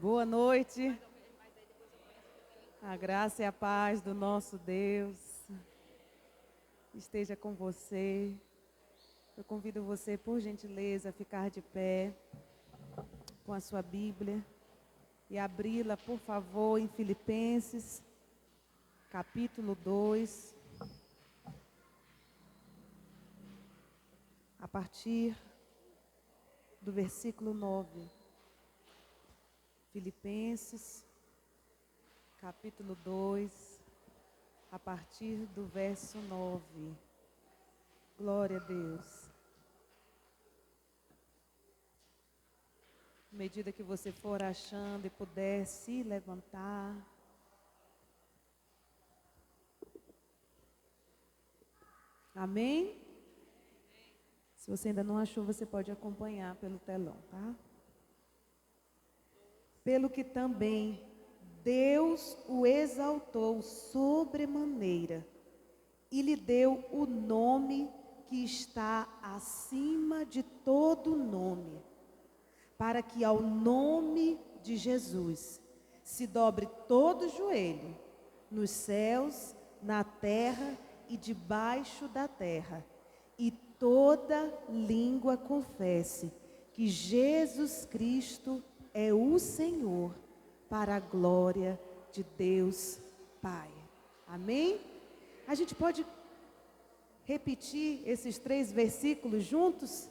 Boa noite. A graça e a paz do nosso Deus esteja com você. Eu convido você, por gentileza, a ficar de pé com a sua Bíblia e abri-la, por favor, em Filipenses, capítulo 2, a partir do versículo 9. Filipenses, capítulo 2, a partir do verso 9. Glória a Deus. À medida que você for achando e puder se levantar. Amém? Se você ainda não achou, você pode acompanhar pelo telão, tá? Pelo que também Deus o exaltou sobremaneira e lhe deu o nome que está acima de todo nome, para que ao nome de Jesus se dobre todo joelho, nos céus, na terra e debaixo da terra, e toda língua confesse que Jesus Cristo é o Senhor, para a glória de Deus Pai. Amém? A gente pode repetir esses 3 versículos juntos?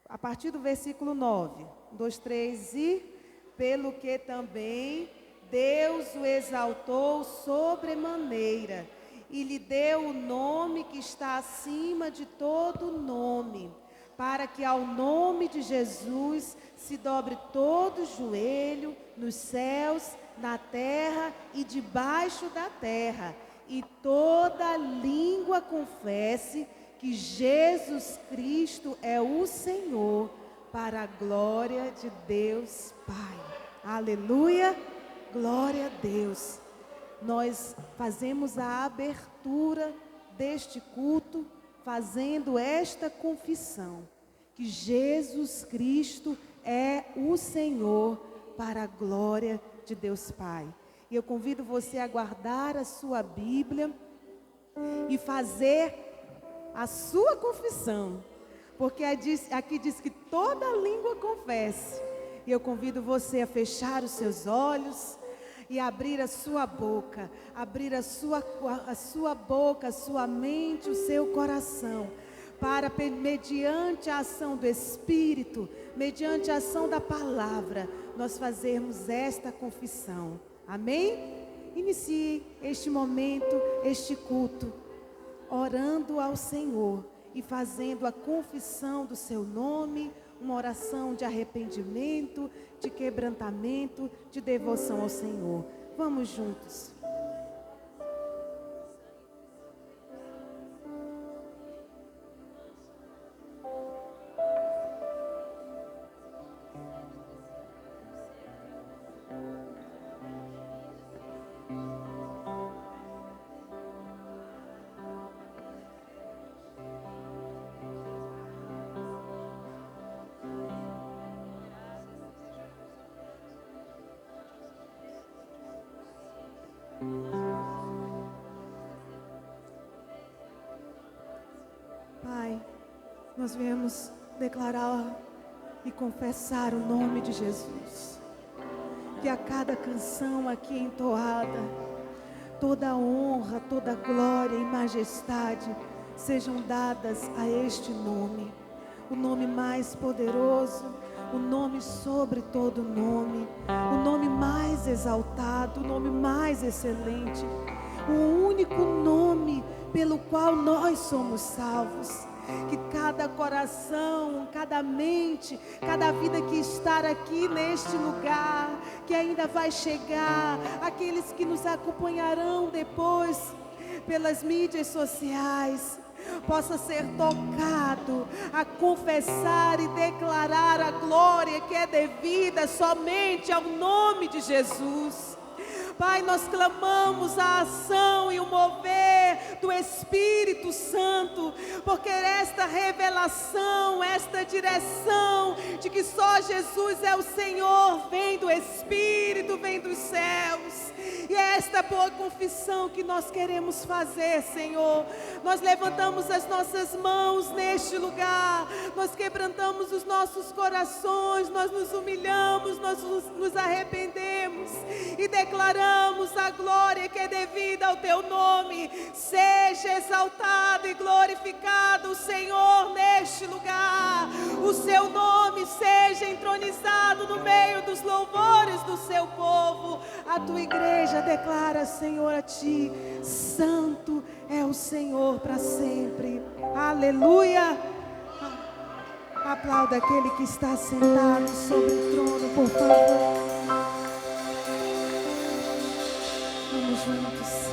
A partir do versículo 9. 1, 2, 3 e... Pelo que também Deus o exaltou sobremaneira e lhe deu o nome que está acima de todo nome, para que ao nome de Jesus se dobre todo joelho, nos céus, na terra e debaixo da terra, e toda língua confesse que Jesus Cristo é o Senhor, para a glória de Deus Pai. Aleluia, glória a Deus. Nós fazemos a abertura deste culto, fazendo esta confissão, que Jesus Cristo é o Senhor, para a glória de Deus Pai. E eu convido você a guardar a sua Bíblia e fazer a sua confissão, porque aqui diz que toda língua confesse. E eu convido você a fechar os seus olhos e abrir a sua boca, abrir a sua boca, a sua mente, o seu coração, para, mediante a ação do Espírito, mediante a ação da palavra, nós fazermos esta confissão. Amém? Inicie este momento, este culto, orando ao Senhor e fazendo a confissão do seu nome, uma oração de arrependimento, de quebrantamento, de devoção ao Senhor. Vamos juntos. Pai, nós viemos declarar e confessar o nome de Jesus. Que a cada canção aqui entoada, toda honra, toda glória e majestade sejam dadas a este nome. O nome mais poderoso, o nome sobre todo nome, o nome mais exaltado, o nome mais excelente, o único nome pelo qual nós somos salvos. Que cada coração, cada mente, cada vida que está aqui neste lugar, que ainda vai chegar, aqueles que nos acompanharão depois pelas mídias sociais, possa ser tocado a confessar e declarar a glória que é devida somente ao nome de Jesus. Pai, nós clamamos a ação e o mover poder do Espírito Santo, porque esta revelação, esta direção de que só Jesus é o Senhor, vem do Espírito, vem dos céus. E é esta boa confissão que nós queremos fazer, Senhor. Nós levantamos as nossas mãos neste lugar, nós quebrantamos os nossos corações, nós nos humilhamos, nós nos arrependemos e declaramos a glória que é devida ao Teu nome. Seja exaltado e glorificado o Senhor neste lugar. O Seu nome seja entronizado no meio dos louvores do Seu povo. A Tua igreja declara, Senhor, a Ti: santo é o Senhor para sempre. Aleluia. Aplauda aquele que está sentado sobre o trono, por favor. Vamos juntos.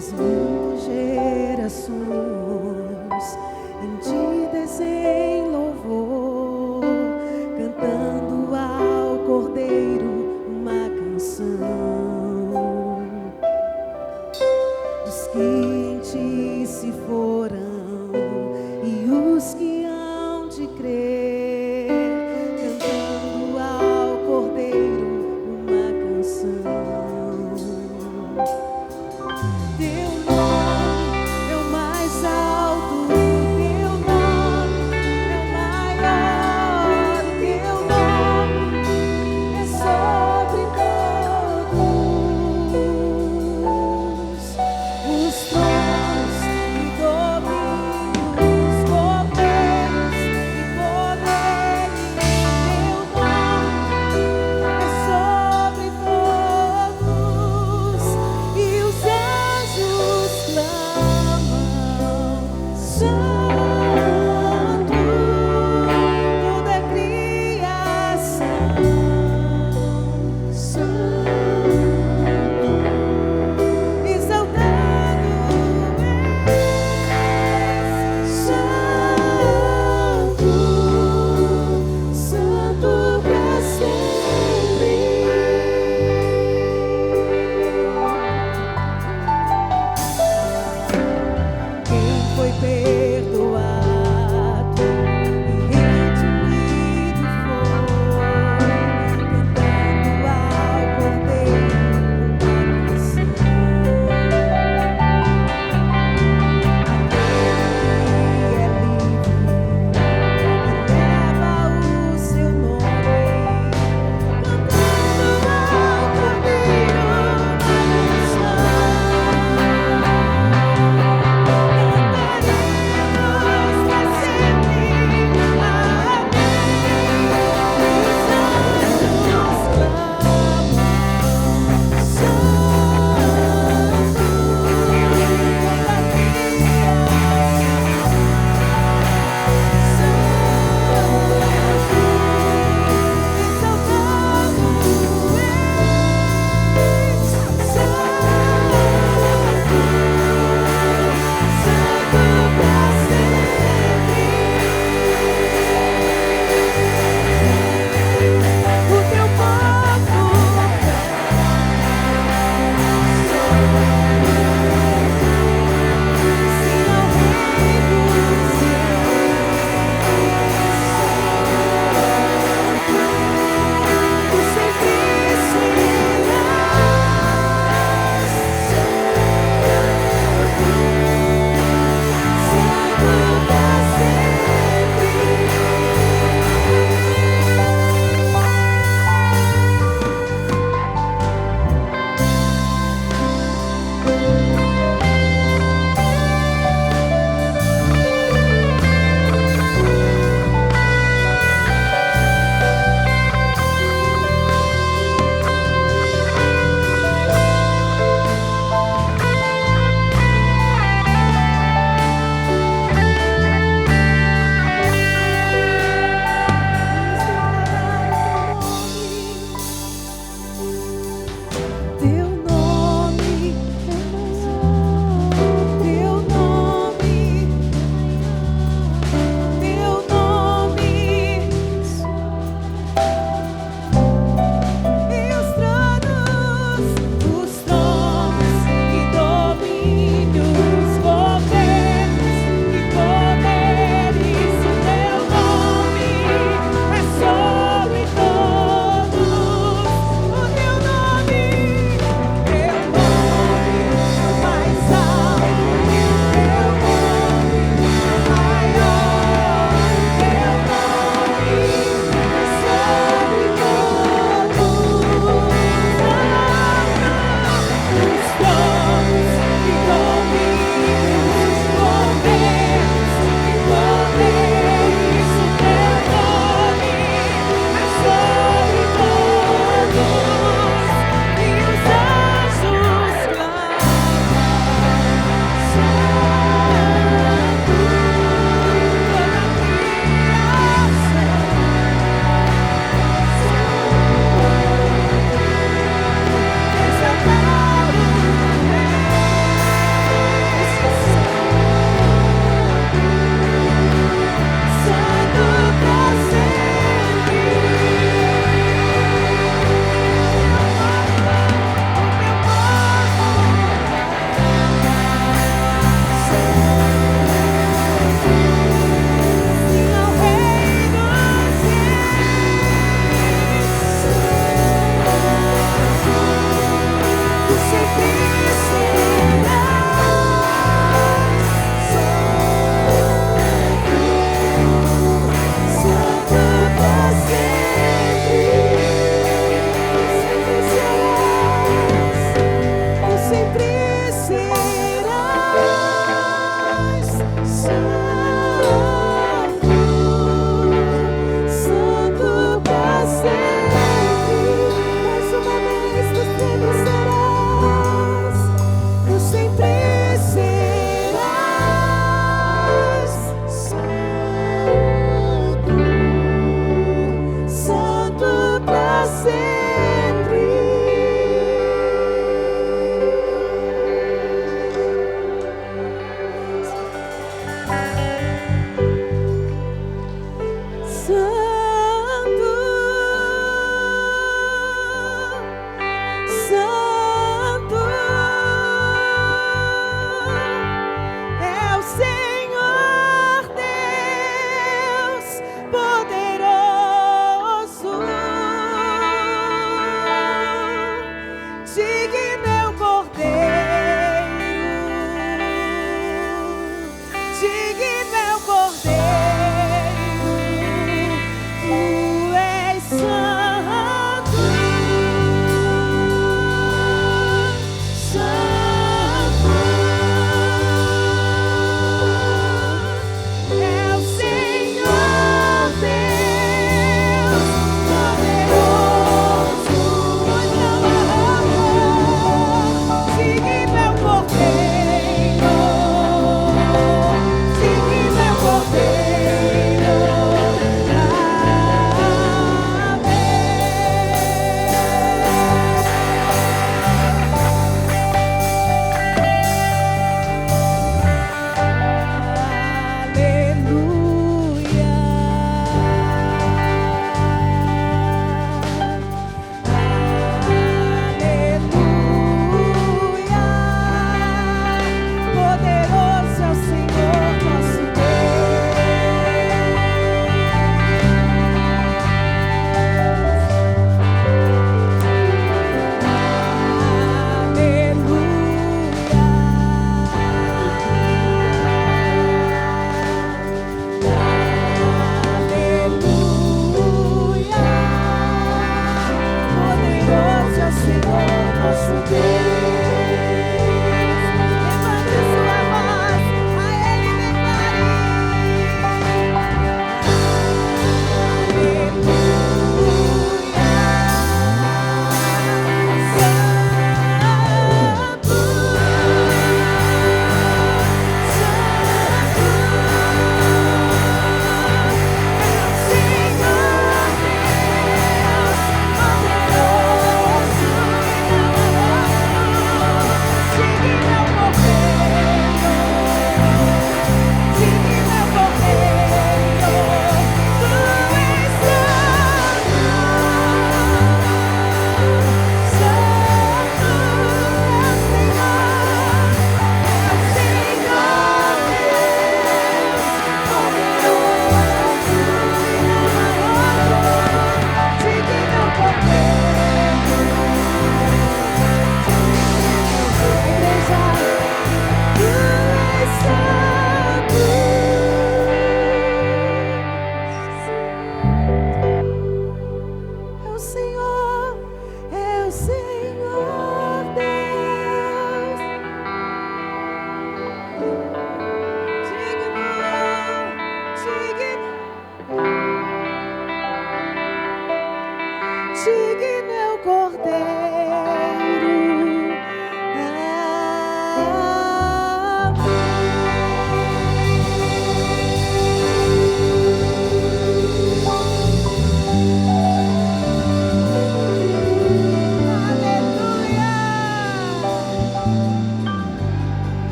Os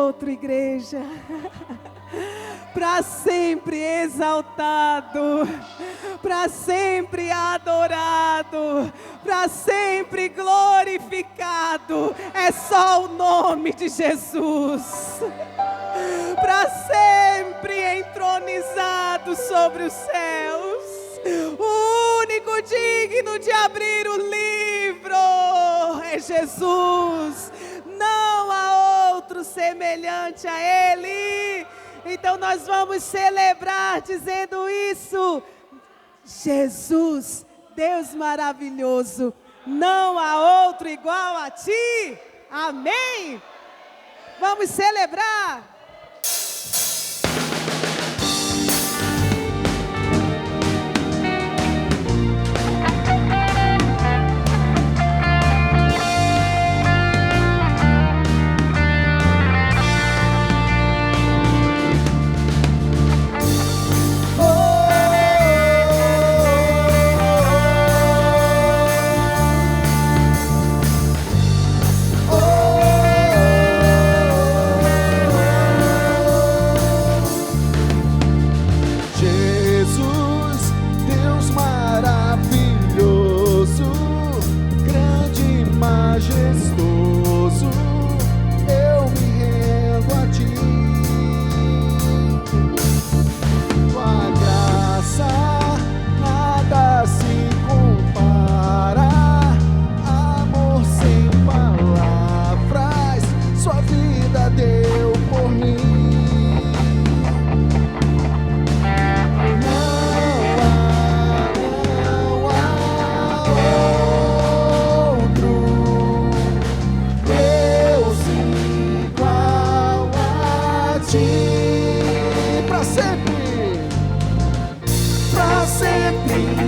outro, igreja. Para sempre exaltado, para sempre adorado, para sempre glorificado. É só o nome de Jesus. Para sempre entronizado sobre os céus. O único digno de abrir o livro é Jesus. Não há outro semelhante a Ele. Então nós vamos celebrar dizendo isso. Jesus, Deus maravilhoso, não há outro igual a Ti. Amém? Vamos celebrar.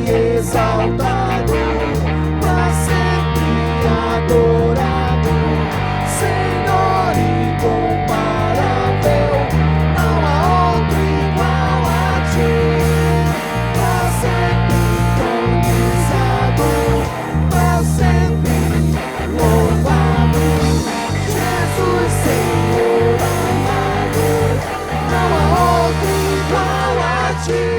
Exaltado, para sempre adorado, Senhor incomparável, não há outro igual a Ti. Para sempre entronizado, para sempre louvado, Jesus Senhor amado, não há outro igual a Ti.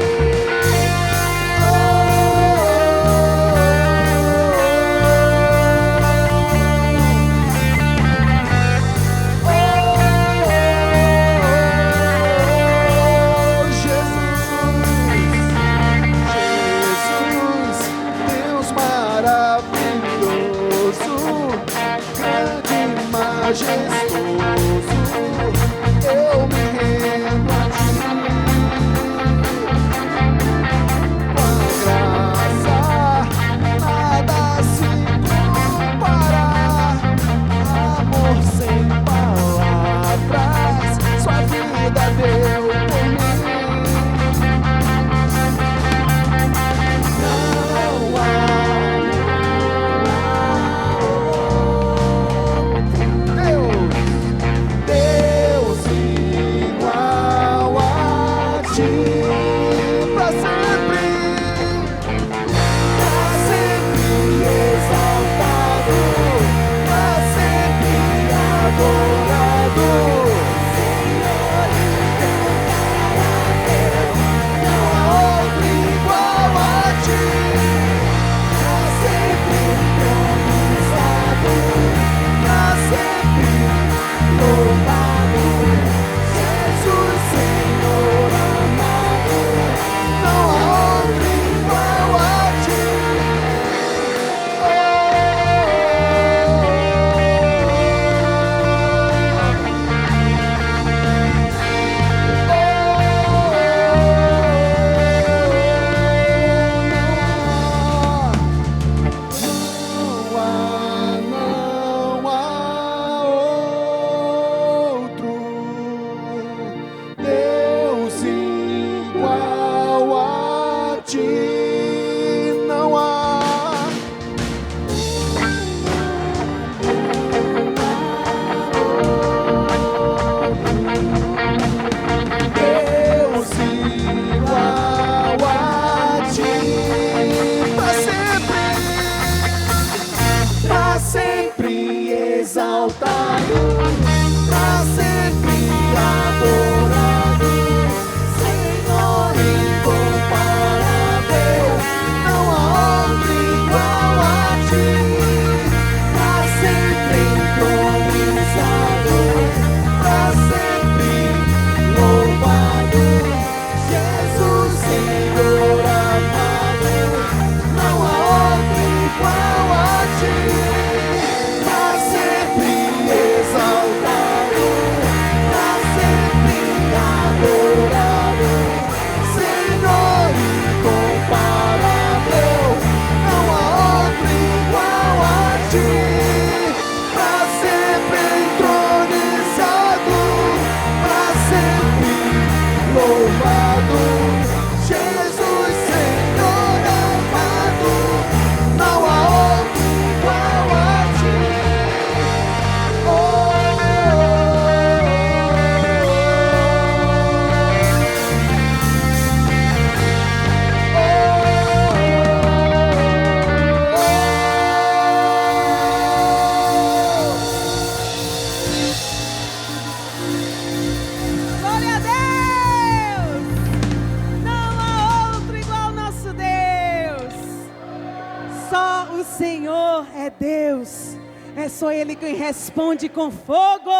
Senhor é Deus. É só Ele quem responde com fogo.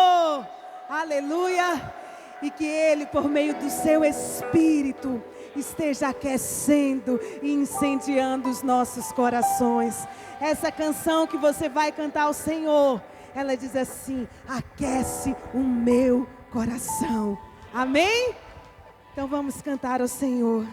Aleluia. E que Ele, por meio do seu Espírito, esteja aquecendo e incendiando os nossos corações. Essa canção que você vai cantar ao Senhor, ela diz assim: aquece o meu coração. Amém? Então vamos cantar ao Senhor.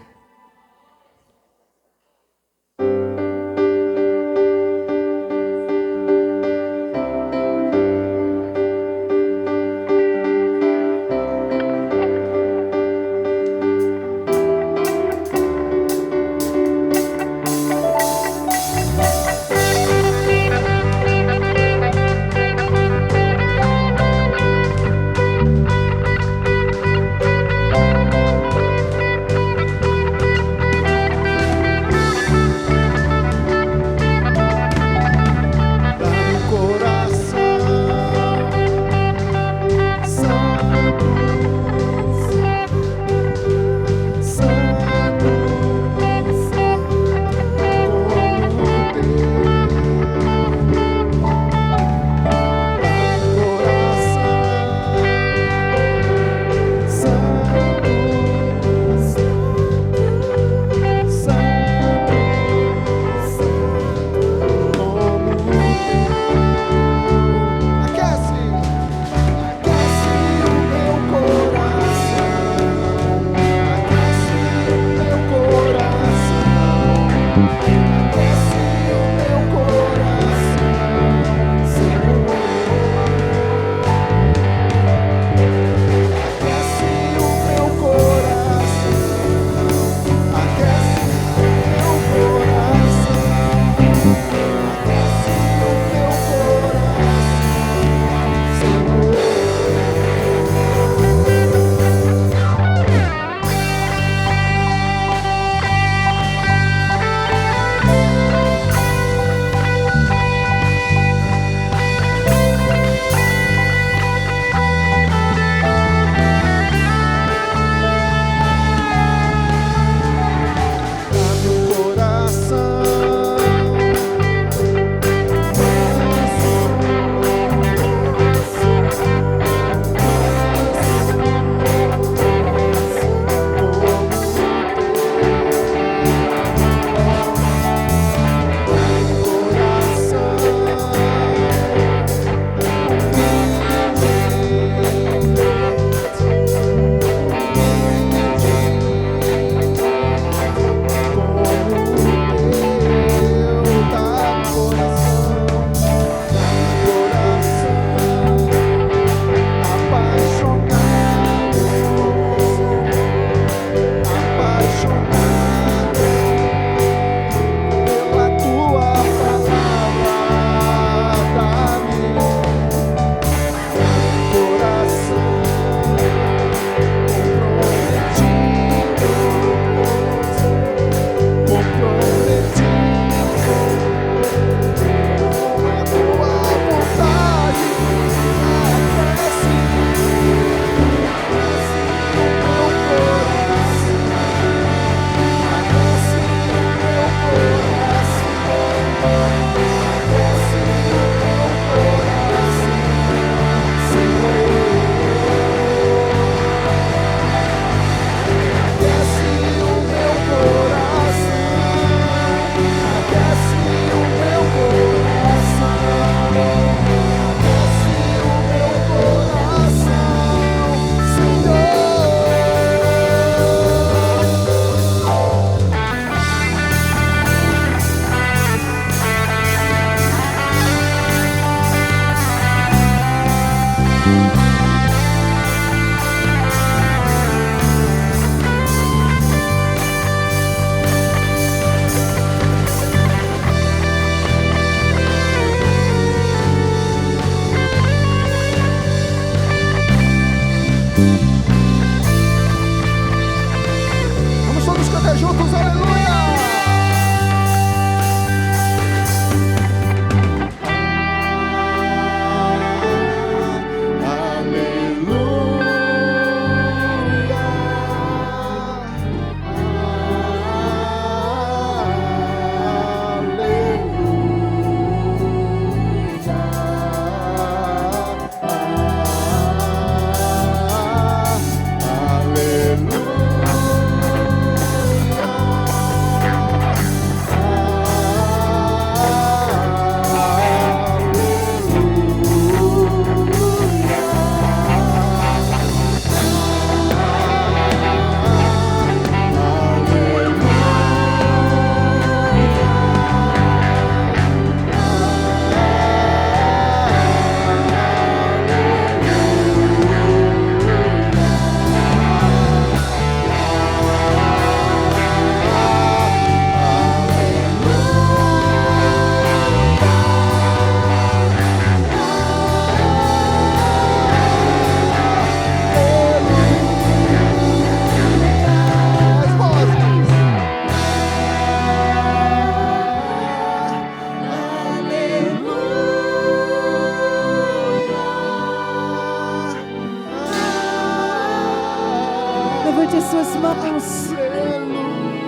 as suas mãos.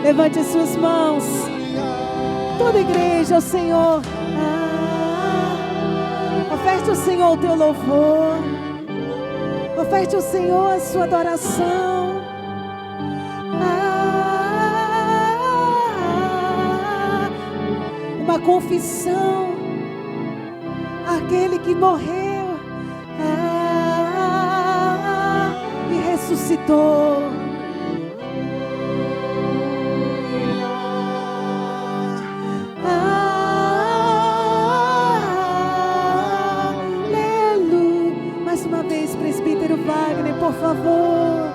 Levante as suas mãos. Toda a igreja ao Senhor. Oferte ao Senhor o teu louvor. Oferte ao Senhor a sua adoração. Uma confissão. Aquele que morreu e ressuscitou. Aleluia. Mais uma vez, presbítero Wagner, por favor.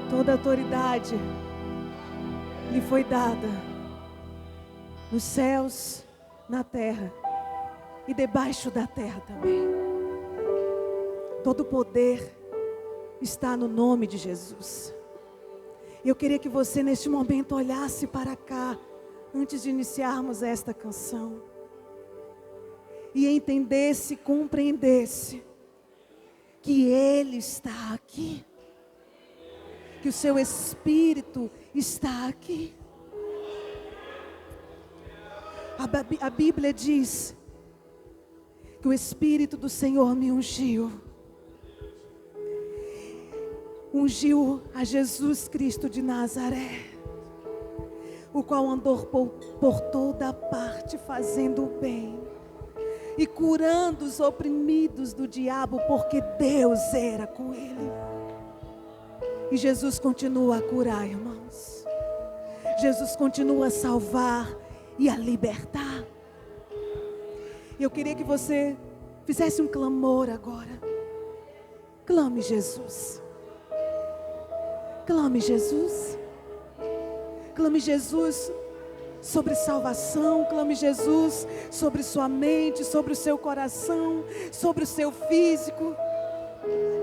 Toda autoridade lhe foi dada nos céus, na terra e debaixo da terra também. Todo poder está no nome de Jesus. Eu queria que você neste momento olhasse para cá, antes de iniciarmos esta canção, e entendesse, compreendesse que Ele está aqui. Que o seu Espírito está aqui. A Bíblia diz que o Espírito do Senhor me ungiu. Ungiu a Jesus Cristo de Nazaré, o qual andou por toda parte fazendo o bem e curando os oprimidos do diabo, porque Deus era com ele. E Jesus continua a curar, irmãos. Jesus continua a salvar e a libertar. Eu queria que você fizesse um clamor agora. Clame Jesus. Clame Jesus. Clame Jesus sobre salvação. Clame Jesus sobre sua mente, sobre o seu coração, sobre o seu físico.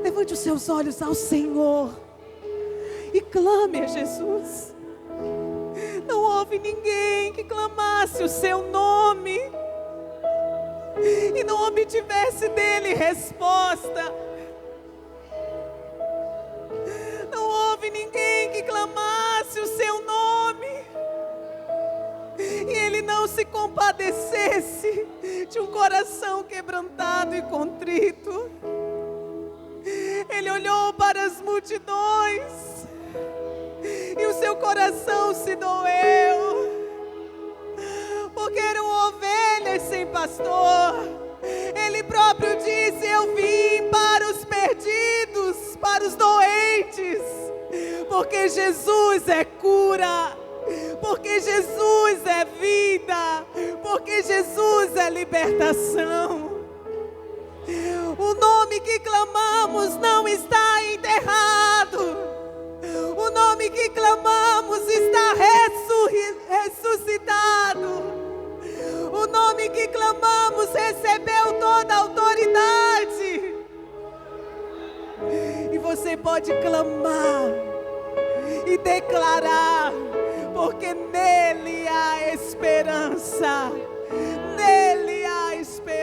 Levante os seus olhos ao Senhor e clame a Jesus. Não houve ninguém que clamasse o seu nome e não obtivesse dele resposta. Não houve ninguém que clamasse o seu nome e ele não se compadecesse de um coração quebrantado e contrito. Ele olhou para as multidões e o seu coração se doeu, porque eram ovelhas sem pastor. Ele próprio disse: eu vim para os perdidos, para os doentes, porque Jesus é cura, porque Jesus é vida, porque Jesus é libertação. O nome que clamamos não está enterrado. O nome que clamamos está ressuscitado. O nome que clamamos recebeu toda a autoridade. E você pode clamar e declarar, porque nele há esperança. Nele há esperança.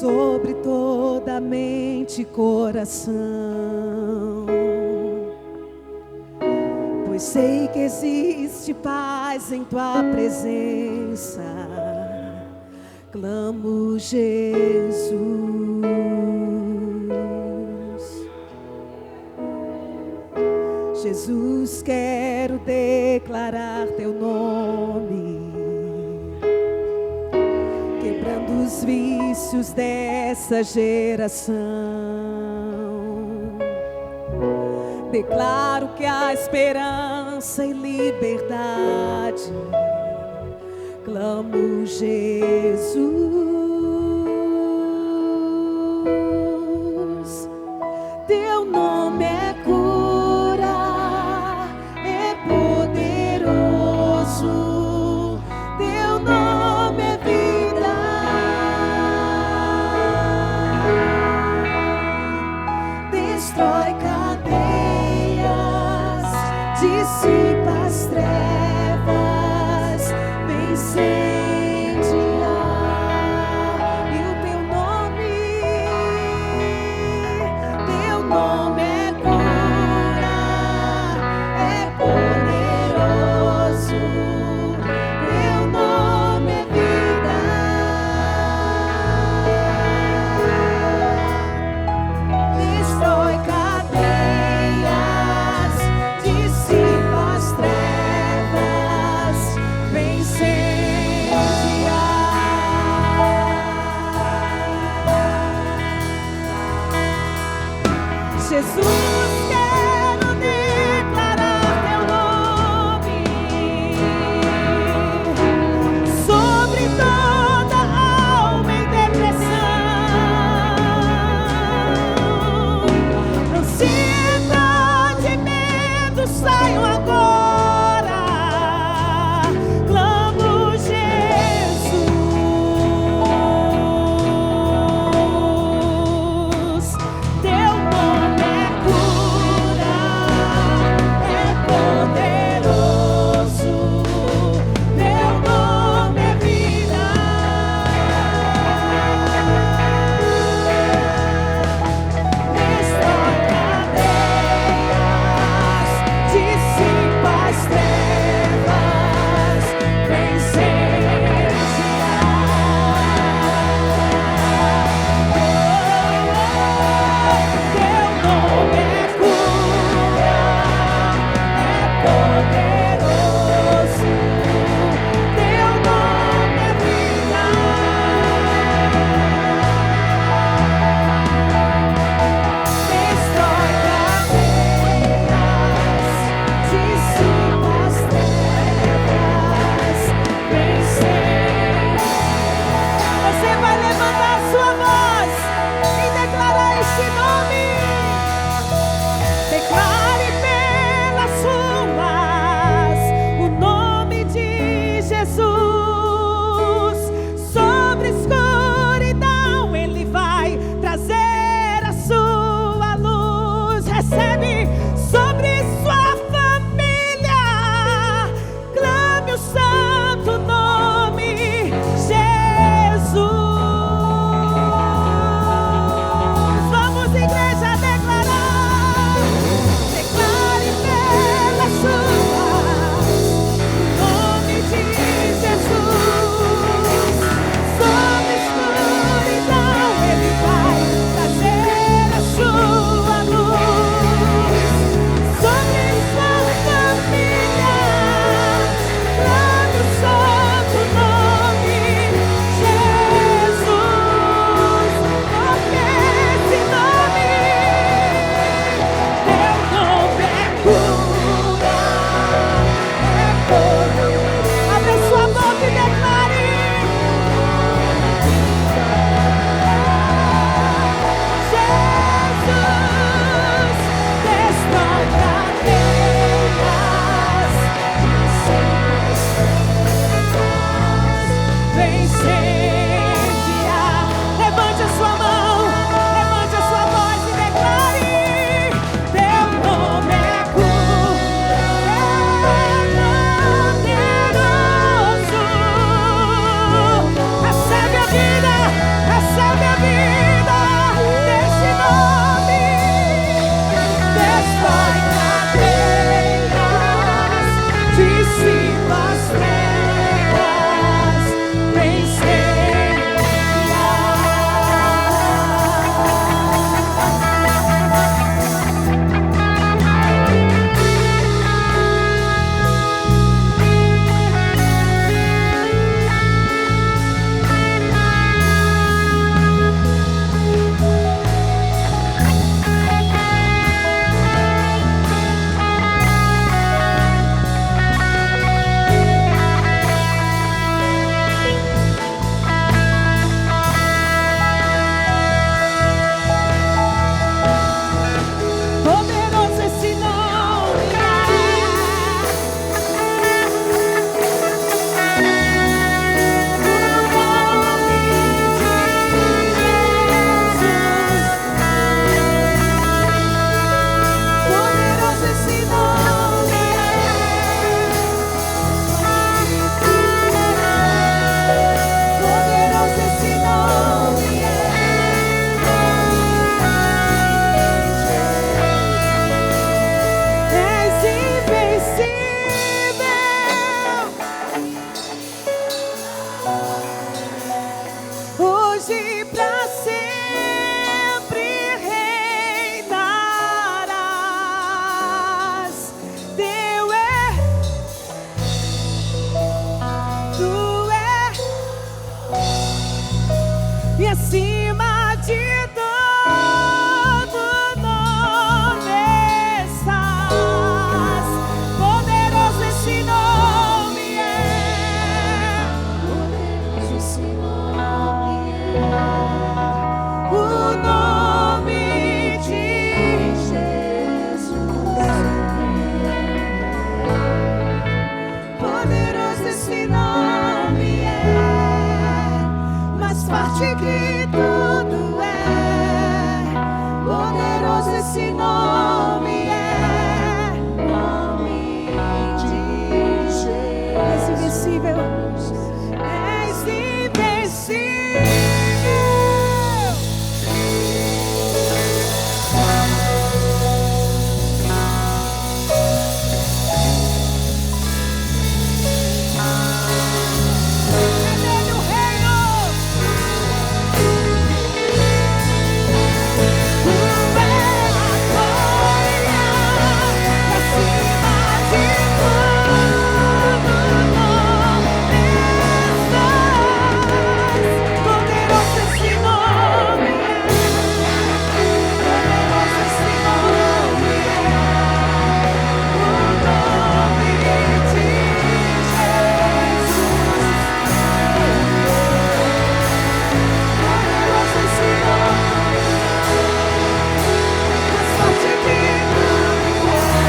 sobre toda mente e coração, pois sei que existe paz em tua presença. Clamo, Jesus. Jesus, quero declarar teu nome, quebrando os vícios dessa geração. Declaro que há esperança e liberdade. Clamo, Jesus. Teu nome é cura, é poderoso. Teu nome é vida. Destrói cadeias, dissipa as trevas, vem incendiar. E o teu nome é cura, é poderoso. Teu nome é vida. Destrói cadeias, dissipa as trevas, vem incendiar. Jesus, quero declarar teu nome sobre toda alma em depressão. Ansiedade e medo saiam agora. Clamo, Jesus. Teu nome é cura, é poderoso. Teu nome é vida. Destrói cadeias, dissipa as trevas, vem incendiar. Teu nome é cura, é poderoso. Teu nome é vida. Destrói cadeias, dissipa as trevas, vem incendiar. Você vai levantar sua voz e declarar este nome. Declare pelas ruas o nome de Jesus. Sobre a escuridão Ele vai trazer a sua luz. Recebe sobre sua família. Clame o santo nome Jesus. hoje e pra sempre reinarás. Teu é, tu é, e acima de todo nome estás. Poderoso esse nome é. Poderoso esse nome é. O nome de Jesus. Poderoso esse nome é, mais forte que tudo é. Poderoso esse nome é, nome de Jesus. És invencível, és invencível. Ele o reino. Tu é a glória, acima de todo nome estás. Poderoso esse nome é. Poderoso esse nome é. O nome de Jesus. Poderoso esse nome, mais forte que tudo é.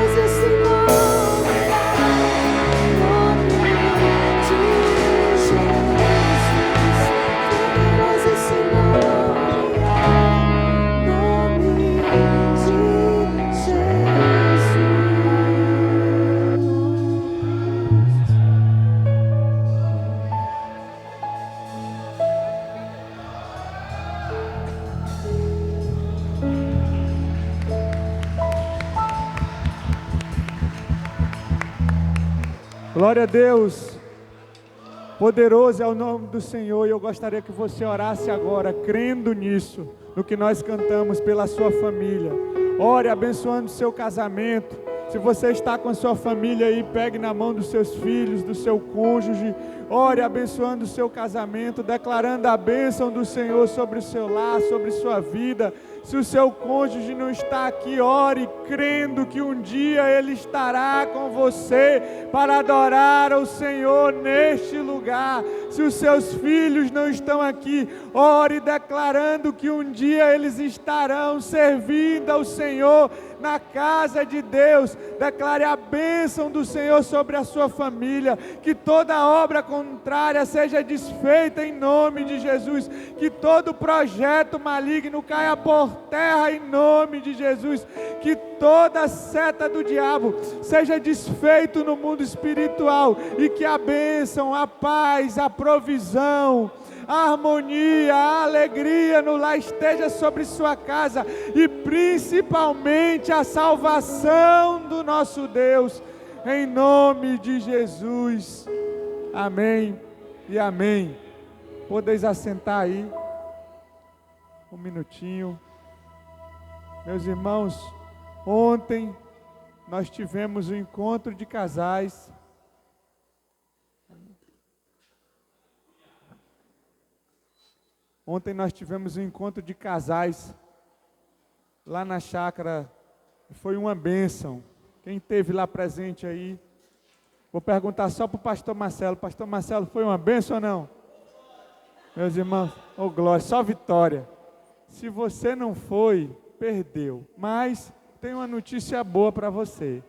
Poderoso esse nome de Jesus. Poderoso esse nome, nome de Jesus. Poderoso esse nome, nome de Glória a Deus. Poderoso é o nome do Senhor, e eu gostaria que você orasse agora, crendo nisso, no que nós cantamos pela sua família. Ore abençoando o seu casamento. Se você está com a sua família aí, pegue na mão dos seus filhos, do seu cônjuge. Ore abençoando o seu casamento, declarando a bênção do Senhor sobre o seu lar, sobre sua vida. Se o seu cônjuge não está aqui, ore crendo que um dia ele estará com você para adorar ao Senhor neste lugar. Se os seus filhos não estão aqui, ore declarando que um dia eles estarão servindo ao Senhor na casa de Deus. Declare a bênção do Senhor sobre a sua família, que toda obra contrária seja desfeita em nome de Jesus, que todo projeto maligno caia por terra em nome de Jesus, que toda seta do diabo seja desfeito no mundo espiritual, e que a bênção, a paz, a provisão, a harmonia, a alegria no lar esteja sobre sua casa, e principalmente a salvação do nosso Deus, em nome de Jesus. Amém e amém. Podeis assentar aí um minutinho. Meus irmãos, ontem nós tivemos um encontro de casais. Ontem nós tivemos um encontro de casais lá na chácara. Foi uma bênção. Quem esteve lá presente aí? Vou perguntar só para o pastor Marcelo. Pastor Marcelo, foi uma bênção ou não? Meus irmãos, oh glória, só vitória. Se você não foi, perdeu. Mas tem uma notícia boa para você.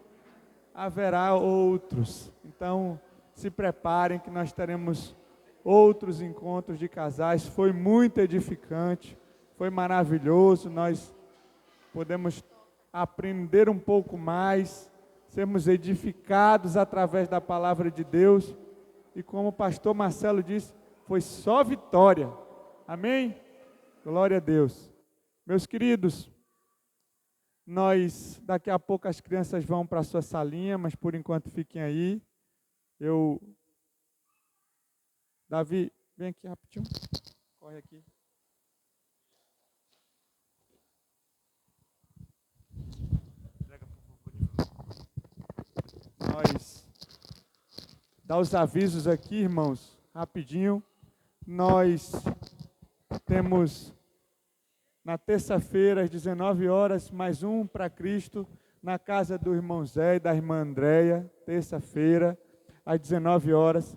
Haverá outros. Então, se preparem que nós teremos outros encontros de casais. Foi muito edificante, foi maravilhoso. Nós podemos aprender um pouco mais, sermos edificados através da palavra de Deus. E como o pastor Marcelo disse, foi só vitória. Amém? Glória a Deus. Meus queridos, Daqui a pouco as crianças vão para a sua salinha, mas por enquanto fiquem aí. Davi, vem aqui rapidinho. Corre aqui. Dá os avisos aqui, irmãos, rapidinho. Nós temos na terça-feira, às 19 horas, mais um para Cristo, na casa do irmão Zé e da irmã Andréia, terça-feira, às 19 horas.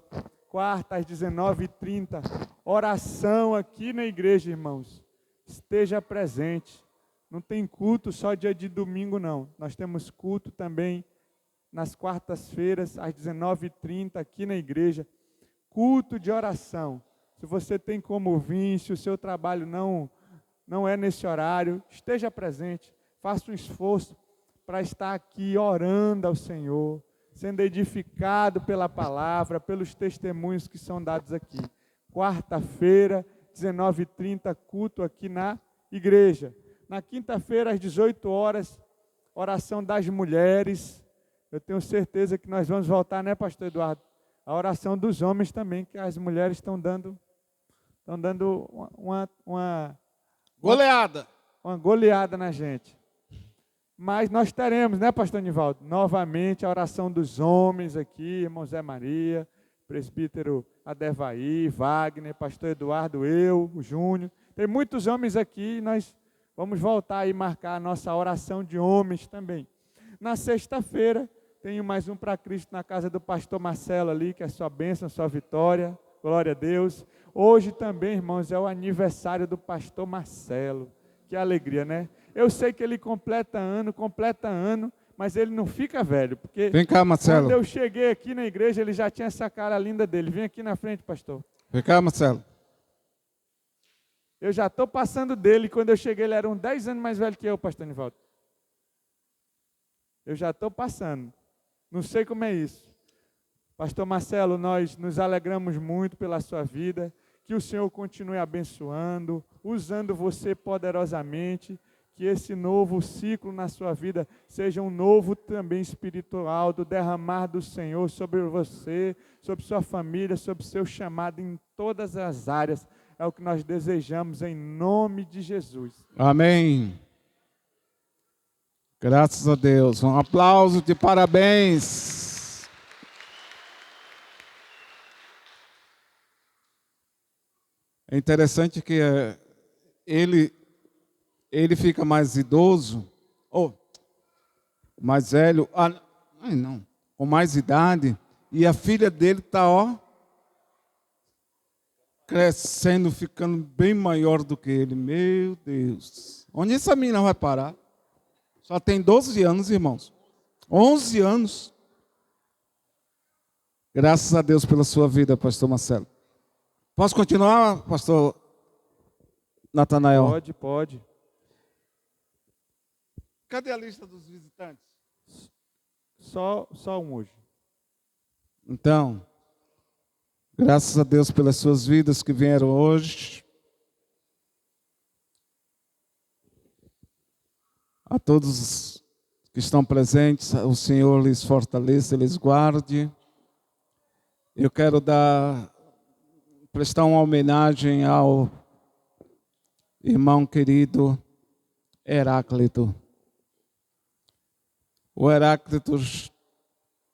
Quarta, às 19h30, oração aqui na igreja, irmãos. Esteja presente. Não tem culto só dia de domingo, não. Nós temos culto também nas quartas-feiras, às 19h30, aqui na igreja. Culto de oração. Se você tem como vir, se o seu trabalho não é nesse horário, esteja presente. Faça um esforço para estar aqui orando ao Senhor, sendo edificado pela palavra, pelos testemunhos que são dados aqui. Quarta-feira, 19h30, culto aqui na igreja. Na quinta-feira, às 18 horas, oração das mulheres. Eu tenho certeza que nós vamos voltar, né, pastor Eduardo? A oração dos homens também, que as mulheres estão dando uma goleada. Uma goleada na gente. Mas nós teremos, né, pastor Nivaldo? Novamente a oração dos homens aqui, irmão Zé Maria, presbítero Adevaí, Wagner, pastor Eduardo, eu, o Júnior. Tem muitos homens aqui e nós vamos voltar e marcar a nossa oração de homens também. Na sexta-feira, tenho mais um para Cristo na casa do pastor Marcelo ali, que é sua bênção, sua vitória. Glória a Deus. Hoje também, irmãos, é o aniversário do pastor Marcelo. Que alegria, né? Eu sei que ele completa ano, mas ele não fica velho, porque vem cá, Marcelo. Quando eu cheguei aqui na igreja, ele já tinha essa cara linda dele. Vem aqui na frente, pastor. Vem cá, Marcelo. Eu já estou passando dele. Quando eu cheguei, ele era uns 10 anos mais velho que eu, pastor Nivaldo. Eu já estou passando. Não sei como é isso. Pastor Marcelo, nós nos alegramos muito pela sua vida. Que o Senhor continue abençoando, usando você poderosamente. Que esse novo ciclo na sua vida seja um novo também espiritual, do derramar do Senhor sobre você, sobre sua família, sobre seu chamado em todas as áreas. É o que nós desejamos em nome de Jesus. Amém. Graças a Deus. Um aplauso de parabéns. É interessante que ele fica mais idoso, ou mais velho, com mais idade, e a filha dele está, crescendo, ficando bem maior do que ele. Meu Deus. Onde essa menina vai parar? Só tem 12 anos, irmãos. 11 anos. Graças a Deus pela sua vida, pastor Marcelo. Posso continuar, pastor Natanael? Pode. Cadê a lista dos visitantes? Só um hoje. Então, graças a Deus pelas suas vidas que vieram hoje. A todos que estão presentes, o Senhor lhes fortaleça, lhes guarde. Eu quero prestar uma homenagem ao irmão querido Heráclito. O Heráclito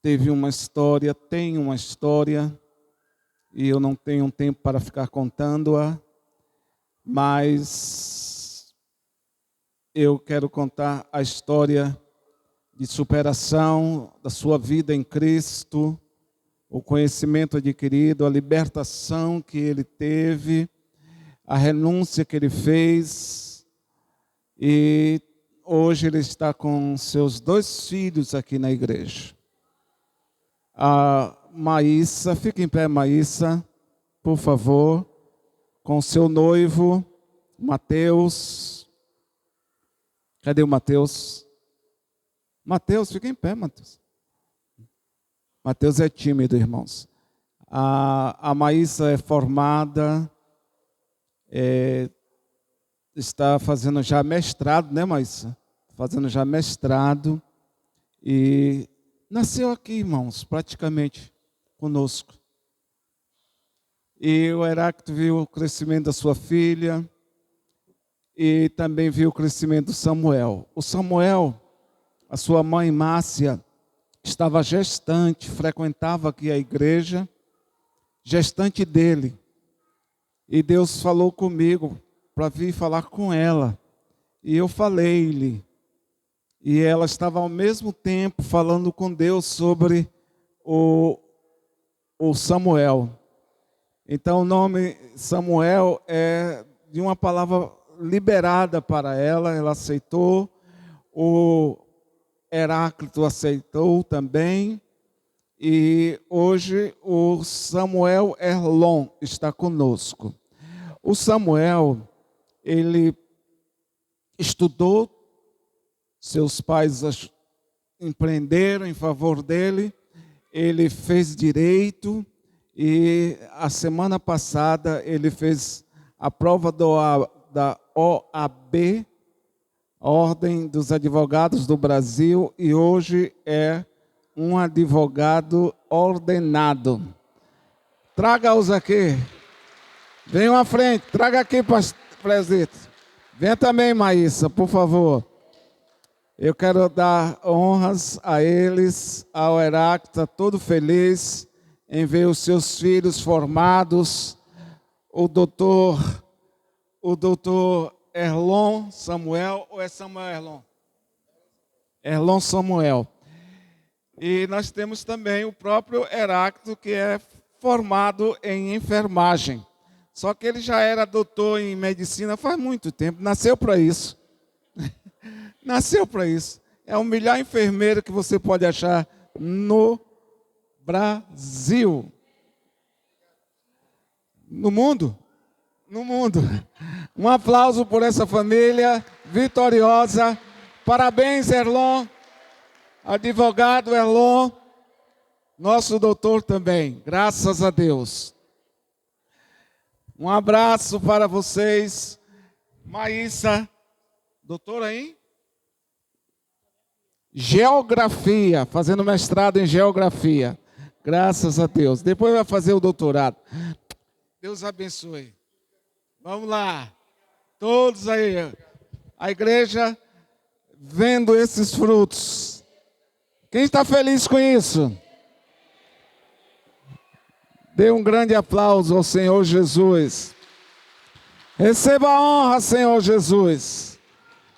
tem uma história, e eu não tenho tempo para ficar contando-a, mas eu quero contar a história de superação da sua vida em Cristo, o conhecimento adquirido, a libertação que ele teve, a renúncia que ele fez, e hoje ele está com seus 2 filhos aqui na igreja. A Maísa, fique em pé, Maísa, por favor, com seu noivo, Mateus. Cadê o Mateus? Mateus, fica em pé, Mateus. Mateus é tímido, irmãos. A Maísa é formada, está fazendo já mestrado, né, Maísa? fazendo já mestrado, e nasceu aqui, irmãos, praticamente conosco. E o Heráclito viu o crescimento da sua filha e também viu o crescimento do Samuel. O Samuel, a sua mãe Márcia, estava gestante, frequentava aqui a igreja, gestante dele. E Deus falou comigo para vir falar com ela. E eu falei-lhe. E ela estava ao mesmo tempo falando com Deus sobre o Samuel. Então o nome Samuel é de uma palavra liberada para ela, ela aceitou. O Heráclito aceitou também. E hoje o Samuel Erlon está conosco. O Samuel, ele estudou, seus pais empreenderam em favor dele, ele fez direito e a semana passada ele fez a prova da OAB, Ordem dos Advogados do Brasil, e hoje é um advogado ordenado. Traga-os aqui. Venham à frente. Traga aqui, presbítero. Venha também, Maísa, por favor. Eu quero dar honras a eles, ao Heráclito, está todo feliz em ver os seus filhos formados. O doutor Erlon Samuel, ou é Samuel Erlon? Erlon Samuel. E nós temos também o próprio Heráclito, que é formado em enfermagem. Só que ele já era doutor em medicina faz muito tempo, nasceu para isso. Nasceu para isso. É o melhor enfermeiro que você pode achar no Brasil. No mundo? No mundo. Um aplauso por essa família vitoriosa. Parabéns, Erlon. Advogado Erlon, nosso doutor também, graças a Deus. Um abraço para vocês. Maísa, doutora em Geografia, fazendo mestrado em Geografia. Graças a Deus. Depois vai fazer o doutorado. Deus abençoe. Vamos lá. Todos aí. A igreja vendo esses frutos. Quem está feliz com isso? Dê um grande aplauso ao Senhor Jesus. Receba a honra, Senhor Jesus.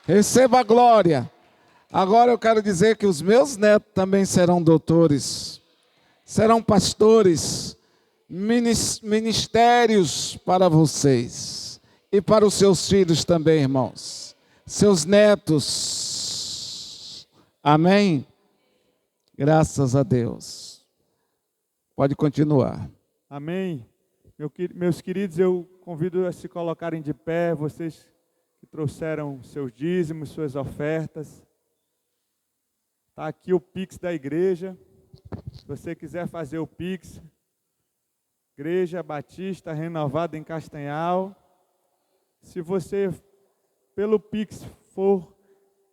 Receba a glória. Agora eu quero dizer que os meus netos também serão doutores. Serão pastores. Ministérios para vocês. E para os seus filhos também, irmãos. Seus netos. Amém? Graças a Deus. Pode continuar. Amém. Meus queridos, eu convido a se colocarem de pé, vocês que trouxeram seus dízimos, suas ofertas. Está aqui o Pix da igreja. Se você quiser fazer o Pix, Igreja Batista Renovada em Castanhal. Se você, pelo Pix, for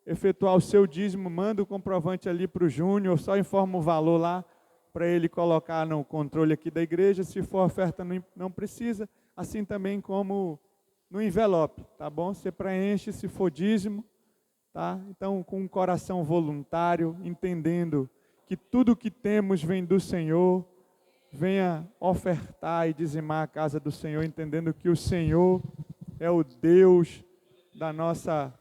efetuar o seu dízimo, manda o comprovante ali para o Júnior, só informa o valor lá, para ele colocar no controle aqui da igreja. Se for oferta, não precisa, assim também como no envelope, tá bom? Você preenche se for dízimo, tá? Então, com um coração voluntário, entendendo que tudo que temos vem do Senhor, venha ofertar e dizimar a casa do Senhor, entendendo que o Senhor é o Deus da nossa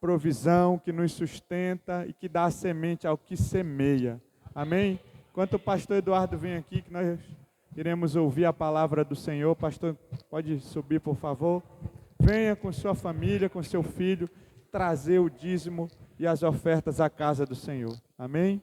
provisão, que nos sustenta e que dá a semente ao que semeia. Amém? Enquanto o pastor Eduardo vem aqui, que nós iremos ouvir a palavra do Senhor. Pastor, pode subir, por favor. Venha com sua família, com seu filho, trazer o dízimo e as ofertas à casa do Senhor. Amém?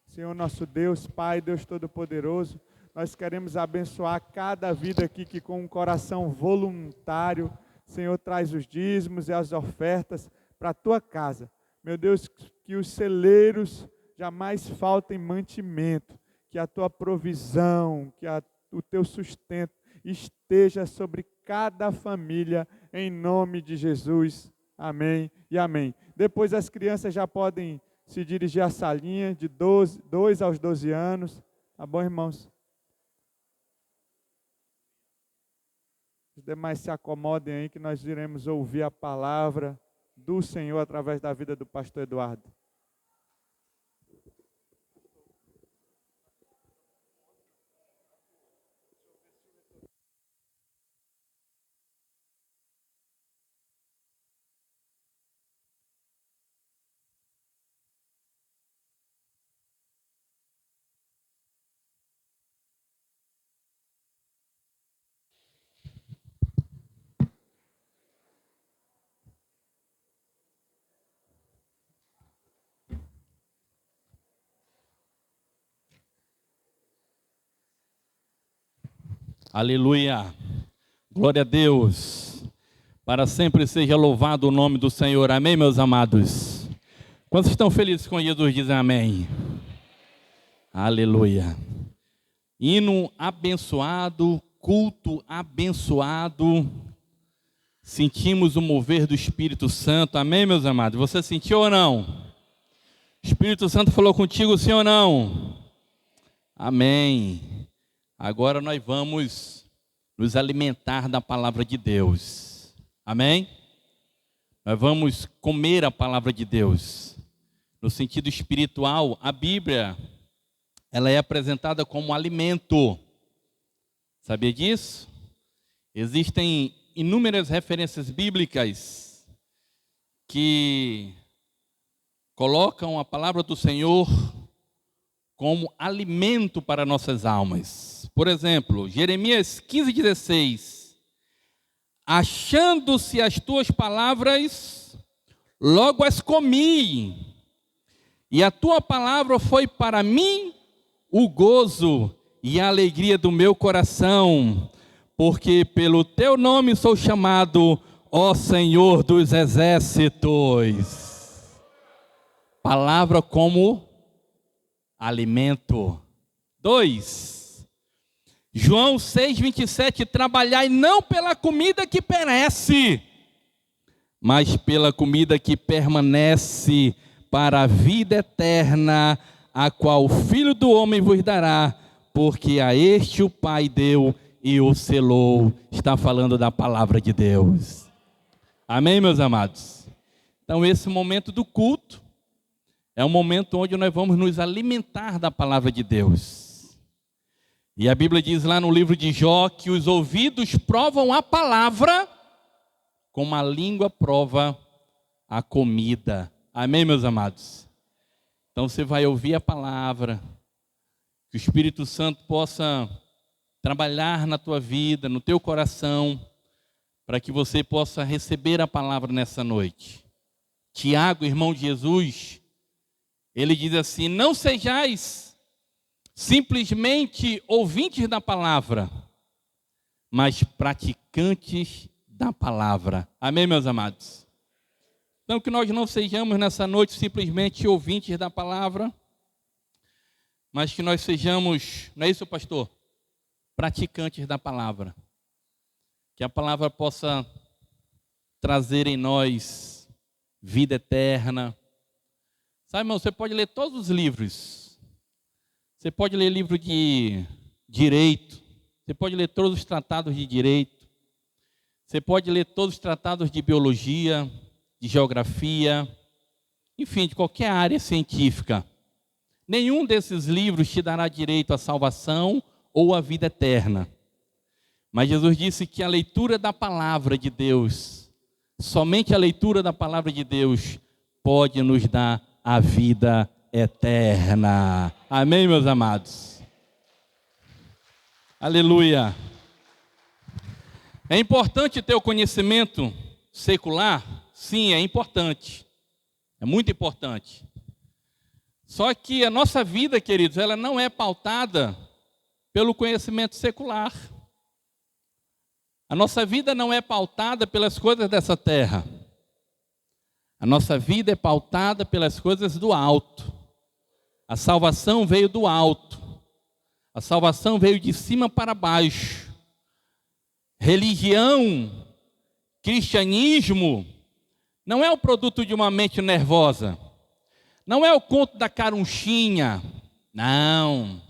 Senhor nosso Deus, Pai, Deus Todo-Poderoso, nós queremos abençoar cada vida aqui que com um coração voluntário, Senhor, traz os dízimos e as ofertas para a tua casa. Meu Deus, que os celeiros jamais faltem mantimento, que a tua provisão, que o teu sustento esteja sobre cada família, em nome de Jesus. Amém e amém. Depois as crianças já podem se dirigir à salinha de 2 aos 12 anos. Tá bom, irmãos? Os demais se acomodem aí que nós iremos ouvir a palavra do Senhor através da vida do pastor Eduardo. Aleluia, glória a Deus, para sempre seja louvado o nome do Senhor, amém, meus amados? Quantos estão felizes com Jesus, dizem amém? Aleluia, hino abençoado, culto abençoado, sentimos o mover do Espírito Santo, amém, meus amados? Você sentiu ou não? O Espírito Santo falou contigo, sim ou não? Amém. Agora nós vamos nos alimentar da palavra de Deus. Amém? Nós vamos comer a palavra de Deus. No sentido espiritual, a Bíblia, ela é apresentada como alimento. Sabia disso? Existem inúmeras referências bíblicas que colocam a palavra do Senhor como alimento para nossas almas. Por exemplo, Jeremias 15,16. Achando-se as tuas palavras, logo as comi, e a tua palavra foi para mim o gozo e a alegria do meu coração, porque pelo teu nome sou chamado, ó Senhor dos exércitos. Palavra como alimento. 2. João 6,27, trabalhai não pela comida que perece, mas pela comida que permanece para a vida eterna, a qual o Filho do Homem vos dará, porque a este o Pai deu e o selou. Está falando da palavra de Deus. Amém, meus amados? Então esse momento do culto é um momento onde nós vamos nos alimentar da palavra de Deus. E a Bíblia diz lá no livro de Jó que os ouvidos provam a palavra, como a língua prova a comida. Amém, meus amados? Então você vai ouvir a palavra, que o Espírito Santo possa trabalhar na tua vida, no teu coração, para que você possa receber a palavra nessa noite. Tiago, irmão de Jesus, ele diz assim: não sejais simplesmente ouvintes da palavra, mas praticantes da palavra. Amém, meus amados? Então que nós não sejamos nessa noite simplesmente ouvintes da palavra, mas que nós sejamos, não é isso, pastor? Praticantes da palavra. Que a palavra possa trazer em nós vida eterna. Sabe, irmão, você pode ler todos os livros. Você pode ler livro de direito, você pode ler todos os tratados de direito, você pode ler todos os tratados de biologia, de geografia, enfim, de qualquer área científica. Nenhum desses livros te dará direito à salvação ou à vida eterna. Mas Jesus disse que a leitura da palavra de Deus, somente a leitura da palavra de Deus, pode nos dar a vida eterna. Amém, meus amados? Aleluia. É importante ter o conhecimento secular? Sim, é importante. É muito importante. Só que a nossa vida, queridos, ela não é pautada pelo conhecimento secular. A nossa vida não é pautada pelas coisas dessa terra. A nossa vida é pautada pelas coisas do alto. A salvação veio do alto. A salvação veio de cima para baixo. Religião, cristianismo, Não é o produto de uma mente nervosa. Não é o conto da carunchinha. Não.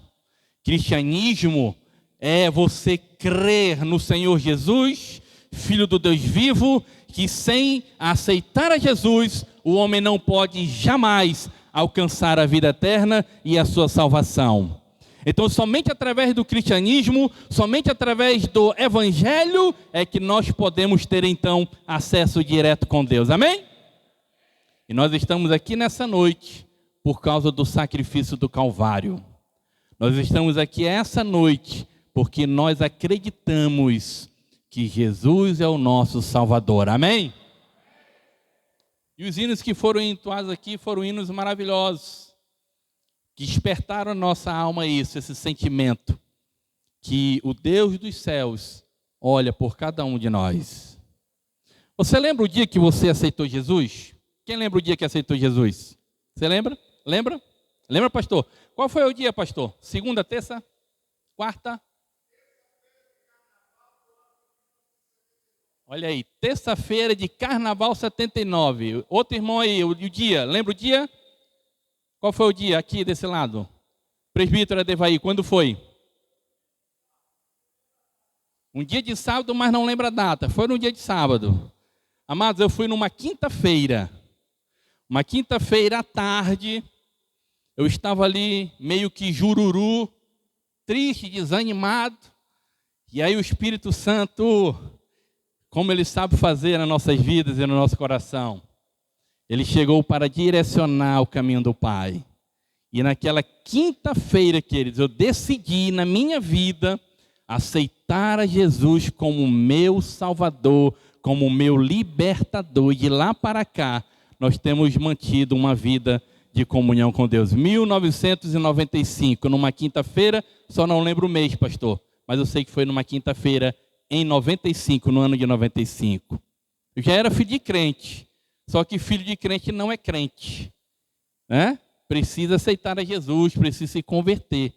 Cristianismo é você crer no Senhor Jesus, Filho do Deus vivo, que sem aceitar a Jesus, o homem não pode jamais alcançar a vida eterna e a sua salvação. Então, somente através do cristianismo, somente através do evangelho, é que nós podemos ter, então, acesso direto com Deus. Amém? E nós estamos aqui nessa noite por causa do sacrifício do Calvário. Nós estamos aqui essa noite porque nós acreditamos que Jesus é o nosso Salvador. Amém? E os hinos que foram entoados aqui foram hinos maravilhosos, que despertaram a nossa alma esse sentimento, que o Deus dos céus olha por cada um de nós. Você lembra o dia que você aceitou Jesus? Quem lembra o dia que aceitou Jesus? Você lembra? Lembra? Lembra, pastor? Qual foi o dia, pastor? Segunda, terça, quarta? Olha aí, terça-feira de Carnaval 79. Outro irmão aí, o dia, lembra o dia? Qual foi o dia aqui desse lado? Presbítero Adevaí, quando foi? Um dia de sábado, mas não lembra a data. Foi no dia de sábado. Amados, eu fui numa quinta-feira. Uma quinta-feira à tarde, eu estava ali meio que jururu, triste, desanimado. E aí o Espírito Santo, como Ele sabe fazer nas nossas vidas e no nosso coração, Ele chegou para direcionar o caminho do Pai. E naquela quinta-feira, queridos, eu decidi na minha vida aceitar a Jesus como meu Salvador, como meu libertador. E de lá para cá, nós temos mantido uma vida de comunhão com Deus. 1995, numa quinta-feira, só não lembro o mês, pastor, mas eu sei que foi numa quinta-feira em 95, no ano de 95. Eu já era filho de crente, só que filho de crente não é crente, né? Precisa aceitar a Jesus, precisa se converter.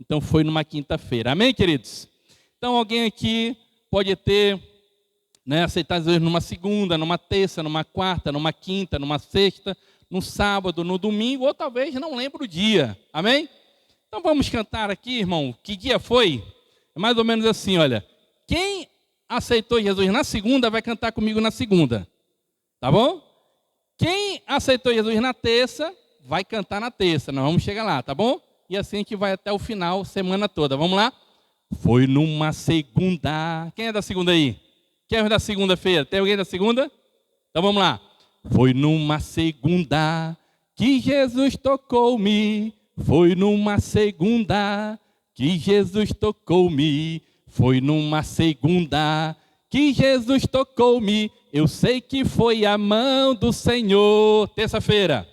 Então foi numa quinta-feira. Amém, queridos? Então alguém aqui pode ter, né, aceitar Jesus numa segunda, numa terça, numa quarta, numa quinta, numa sexta, no sábado, no domingo, ou talvez não lembre o dia. Amém? Então vamos cantar aqui, irmão. Que dia foi? É mais ou menos assim, olha. Quem aceitou Jesus na segunda vai cantar comigo na segunda. Tá bom? Quem aceitou Jesus na terça vai cantar na terça. Nós vamos chegar lá, tá bom? E assim a gente vai até o final, semana toda. Vamos lá? Foi numa segunda. Quem é da segunda aí? Quem é da segunda-feira? Tem alguém da segunda? Então vamos lá. Foi numa segunda que Jesus tocou-me. Foi numa segunda que Jesus tocou-me. Foi numa segunda que Jesus tocou-me. Eu sei que foi a mão do Senhor. Terça-feira.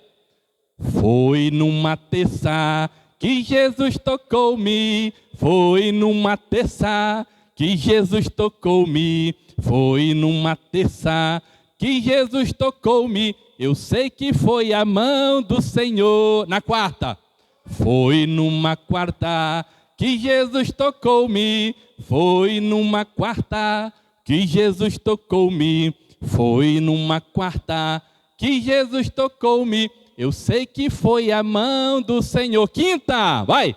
Foi numa terça que Jesus tocou-me. Foi numa terça que Jesus tocou-me. Foi numa terça que Jesus tocou-me. Eu sei que foi a mão do Senhor. Na quarta. Foi numa quarta que Jesus tocou-me. Foi numa quarta que Jesus tocou-me. Foi numa quarta que Jesus tocou-me. Eu sei que foi a mão do Senhor. Quinta, vai!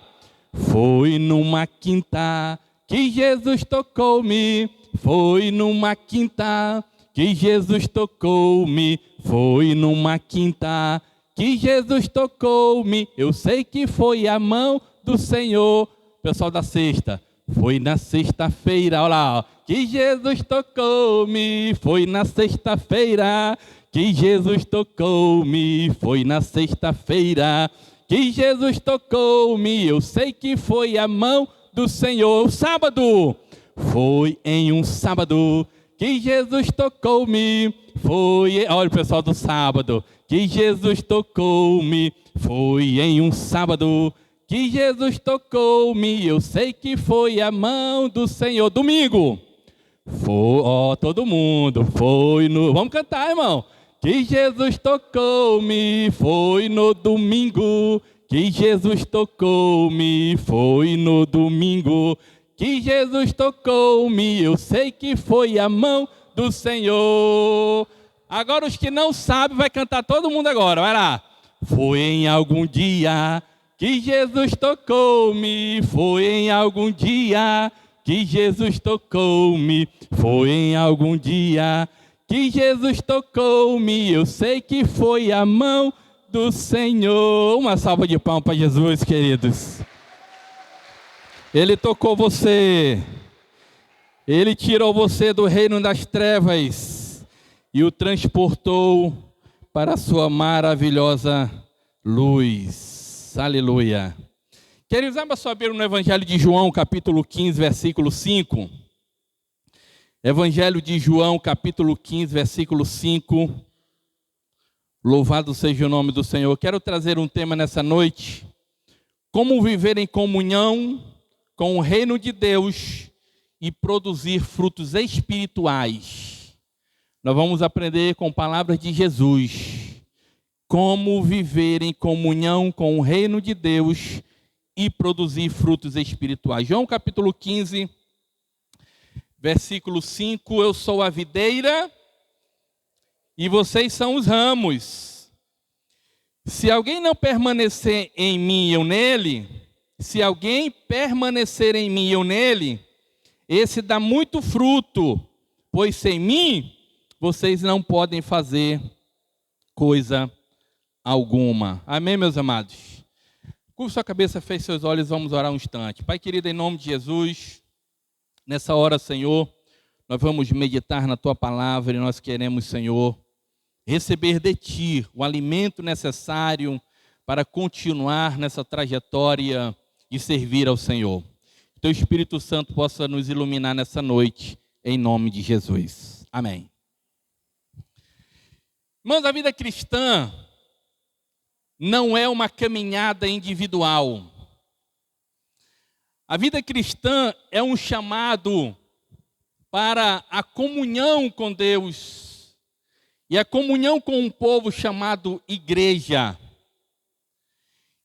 Foi numa quinta que Jesus tocou-me. Foi numa quinta que Jesus tocou-me. Foi numa quinta que Jesus tocou-me. Eu sei que foi a mão do Senhor. Pessoal da sexta. Foi na sexta-feira, olha lá, ó, que Jesus tocou-me. Foi na sexta-feira que Jesus tocou-me. Foi na sexta-feira que Jesus tocou-me. Eu sei que foi a mão do Senhor. Sábado. Foi em um sábado que Jesus tocou-me. Foi, olha o pessoal do sábado, que Jesus tocou-me. Foi em um sábado que Jesus tocou-me. Eu sei que foi a mão do Senhor. Domingo. Foi, ó, todo mundo. Foi no, vamos cantar, irmão. Que Jesus tocou-me. Foi no domingo. Que Jesus tocou-me. Foi no domingo. Que Jesus tocou-me. Eu sei que foi a mão do Senhor. Agora os que não sabem, vai cantar todo mundo agora. Vai lá. Foi em algum dia que Jesus tocou-me. Foi em algum dia que Jesus tocou-me. Foi em algum dia que Jesus tocou-me. Eu sei que foi a mão do Senhor. Uma salva de palmas para Jesus, queridos. Ele tocou você. Ele tirou você do reino das trevas e o transportou para a sua maravilhosa luz. Aleluia. Queridos, abra sua Bíblia no Evangelho de João, capítulo 15, versículo 5. Evangelho de João, capítulo 15, versículo 5. Louvado seja o nome do Senhor. Quero trazer um tema nessa noite. Como viver em comunhão com o reino de Deus e produzir frutos espirituais. Nós vamos aprender com palavras de Jesus. Como viver em comunhão com o reino de Deus e produzir frutos espirituais. João capítulo 15, versículo 5. Eu sou a videira e vocês são os ramos. Se alguém não permanecer em mim e eu nele, se alguém permanecer em mim e eu nele, esse dá muito fruto, pois sem mim vocês não podem fazer coisa alguma. Amém, meus amados? Curva sua cabeça, feche seus olhos, vamos orar um instante. Pai querido, em nome de Jesus, nessa hora, Senhor, nós vamos meditar na Tua palavra e nós queremos, Senhor, receber de Ti o alimento necessário para continuar nessa trajetória e servir ao Senhor. Que Teu Espírito Santo possa nos iluminar nessa noite, em nome de Jesus. Amém. Irmãos, a vida cristã não é uma caminhada individual. A vida cristã é um chamado para a comunhão com Deus e a comunhão com um povo chamado igreja.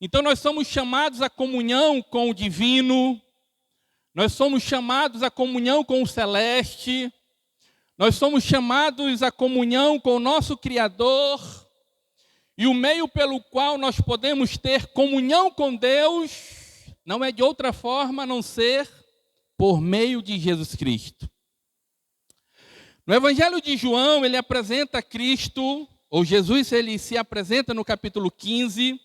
Então nós somos chamados à comunhão com o divino, nós somos chamados à comunhão com o celeste, nós somos chamados à comunhão com o nosso Criador, e o meio pelo qual nós podemos ter comunhão com Deus não é de outra forma a não ser por meio de Jesus Cristo. No Evangelho de João, ele apresenta Cristo, ou Jesus, ele se apresenta no capítulo 15,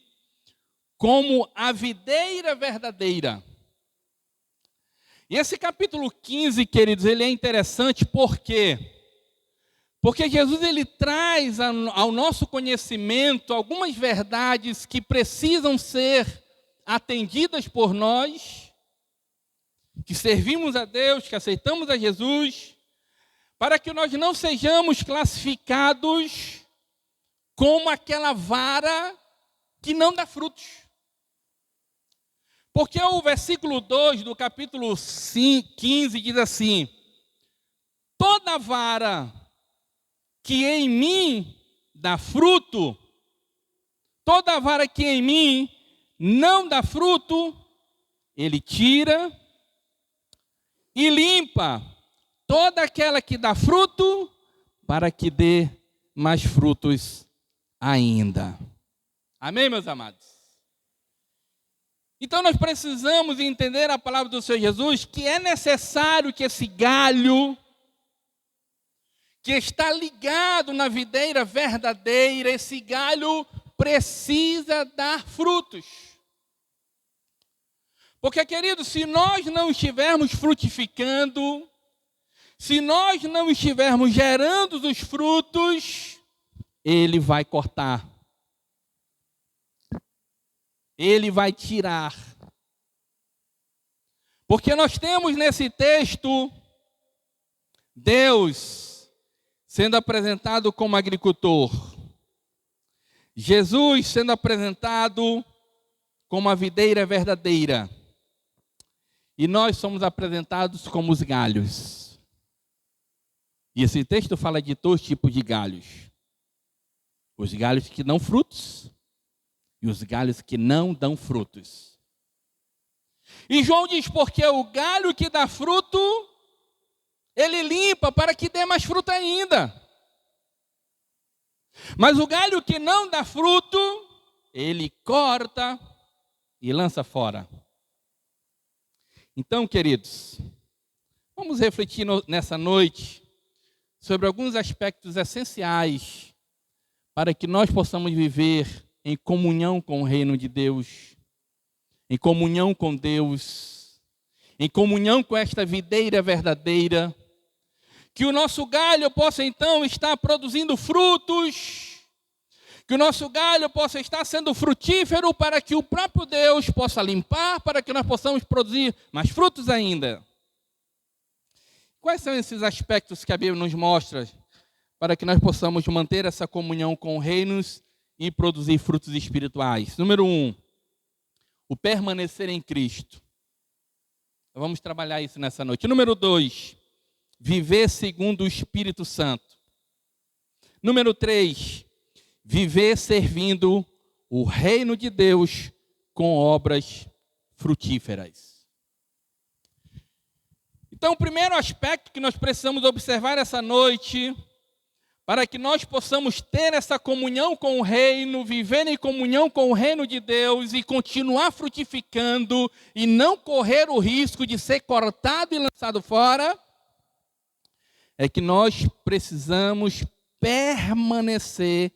como a videira verdadeira. E esse capítulo 15, queridos, ele é interessante porque Jesus ele traz ao nosso conhecimento algumas verdades que precisam ser atendidas por nós, que servimos a Deus, que aceitamos a Jesus, para que nós não sejamos classificados como aquela vara que não dá frutos. Porque o versículo 2 do capítulo 15 diz assim: toda vara que em mim dá fruto, toda vara que em mim não dá fruto, ele tira e limpa toda aquela que dá fruto, para que dê mais frutos ainda. Amém, meus amados? Então nós precisamos entender a palavra do Senhor Jesus, que é necessário que esse galho, que está ligado na videira verdadeira, esse galho precisa dar frutos. Porque, querido, se nós não estivermos frutificando, se nós não estivermos gerando os frutos, ele vai cortar. Ele vai tirar. Porque nós temos nesse texto Deus sendo apresentado como agricultor, Jesus sendo apresentado como a videira verdadeira, e nós somos apresentados como os galhos. E esse texto fala de dois tipos de galhos: os galhos que dão frutos e os galhos que não dão frutos. E João diz: porque o galho que dá fruto, ele limpa para que dê mais fruto ainda. Mas o galho que não dá fruto, ele corta e lança fora. Então, queridos, vamos refletir nessa noite sobre alguns aspectos essenciais para que nós possamos viver em comunhão com o reino de Deus, em comunhão com Deus, em comunhão com esta videira verdadeira, que o nosso galho possa então estar produzindo frutos, que o nosso galho possa estar sendo frutífero para que o próprio Deus possa limpar, para que nós possamos produzir mais frutos ainda. Quais são esses aspectos que a Bíblia nos mostra para que nós possamos manter essa comunhão com os reinos e produzir frutos espirituais? Número 1, o permanecer em Cristo. Vamos trabalhar isso nessa noite. Número 2, viver segundo o Espírito Santo. Número 3, viver servindo o reino de Deus com obras frutíferas. Então, o primeiro aspecto que nós precisamos observar essa noite, para que nós possamos ter essa comunhão com o reino, viver em comunhão com o reino de Deus e continuar frutificando e não correr o risco de ser cortado e lançado fora, é que nós precisamos permanecer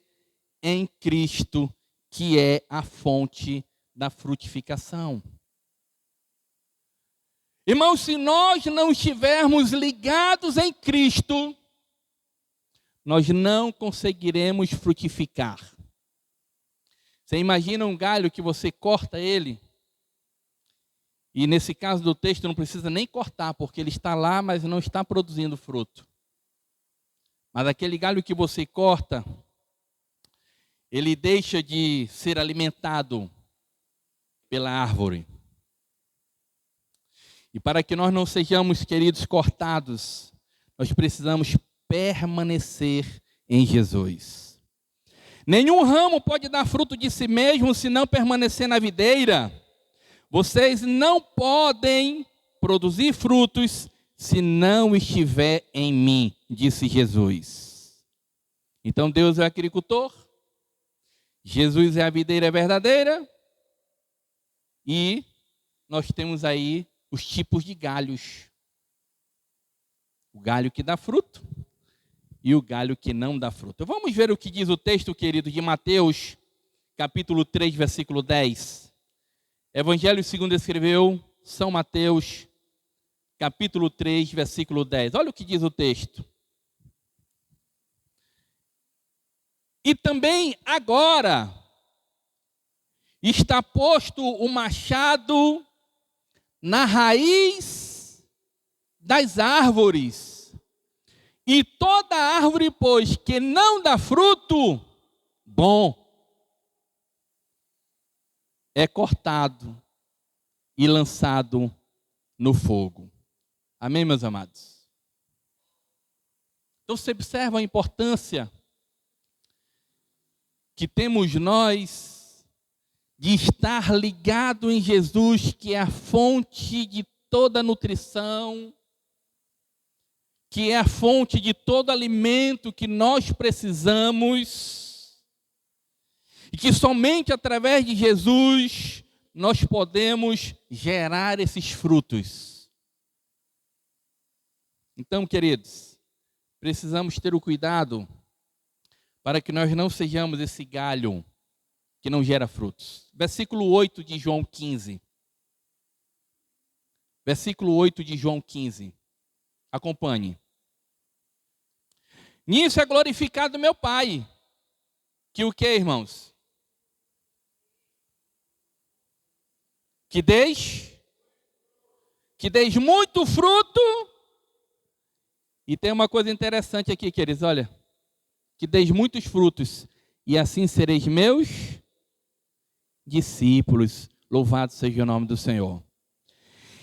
em Cristo, que é a fonte da frutificação. Irmãos, se nós não estivermos ligados em Cristo, nós não conseguiremos frutificar. Você imagina um galho que você corta ele, e nesse caso do texto não precisa nem cortar, porque ele está lá, mas não está produzindo fruto. Mas aquele galho que você corta, ele deixa de ser alimentado pela árvore. E para que nós não sejamos, queridos, cortados, nós precisamos permanecer em Jesus. Nenhum ramo pode dar fruto de si mesmo se não permanecer na videira. Vocês não podem produzir frutos se não estiver em mim, disse Jesus. Então Deus é o agricultor, Jesus é a videira verdadeira, e nós temos aí os tipos de galhos. O galho que dá fruto e o galho que não dá fruto. Vamos ver o que diz o texto, querido, de Mateus, capítulo 3, versículo 10. Evangelho segundo escreveu São Mateus, capítulo 3, versículo 10. Olha o que diz o texto. E também agora está posto o machado na raiz das árvores, e toda árvore, pois, que não dá fruto bom, é cortado e lançado no fogo. Amém, meus amados? Então você observa a importância que temos nós de estar ligado em Jesus, que é a fonte de toda nutrição, que é a fonte de todo alimento que nós precisamos, e que somente através de Jesus nós podemos gerar esses frutos. Então, queridos, precisamos ter o cuidado para que nós não sejamos esse galho que não gera frutos. Versículo 8 de João 15. Versículo 8 de João 15. Acompanhe. Nisso é glorificado meu Pai. Que o que, irmãos? Que deis muito fruto. E tem uma coisa interessante aqui, queridos, olha. Que deis muitos frutos, e assim sereis meus discípulos. Louvado seja o nome do Senhor.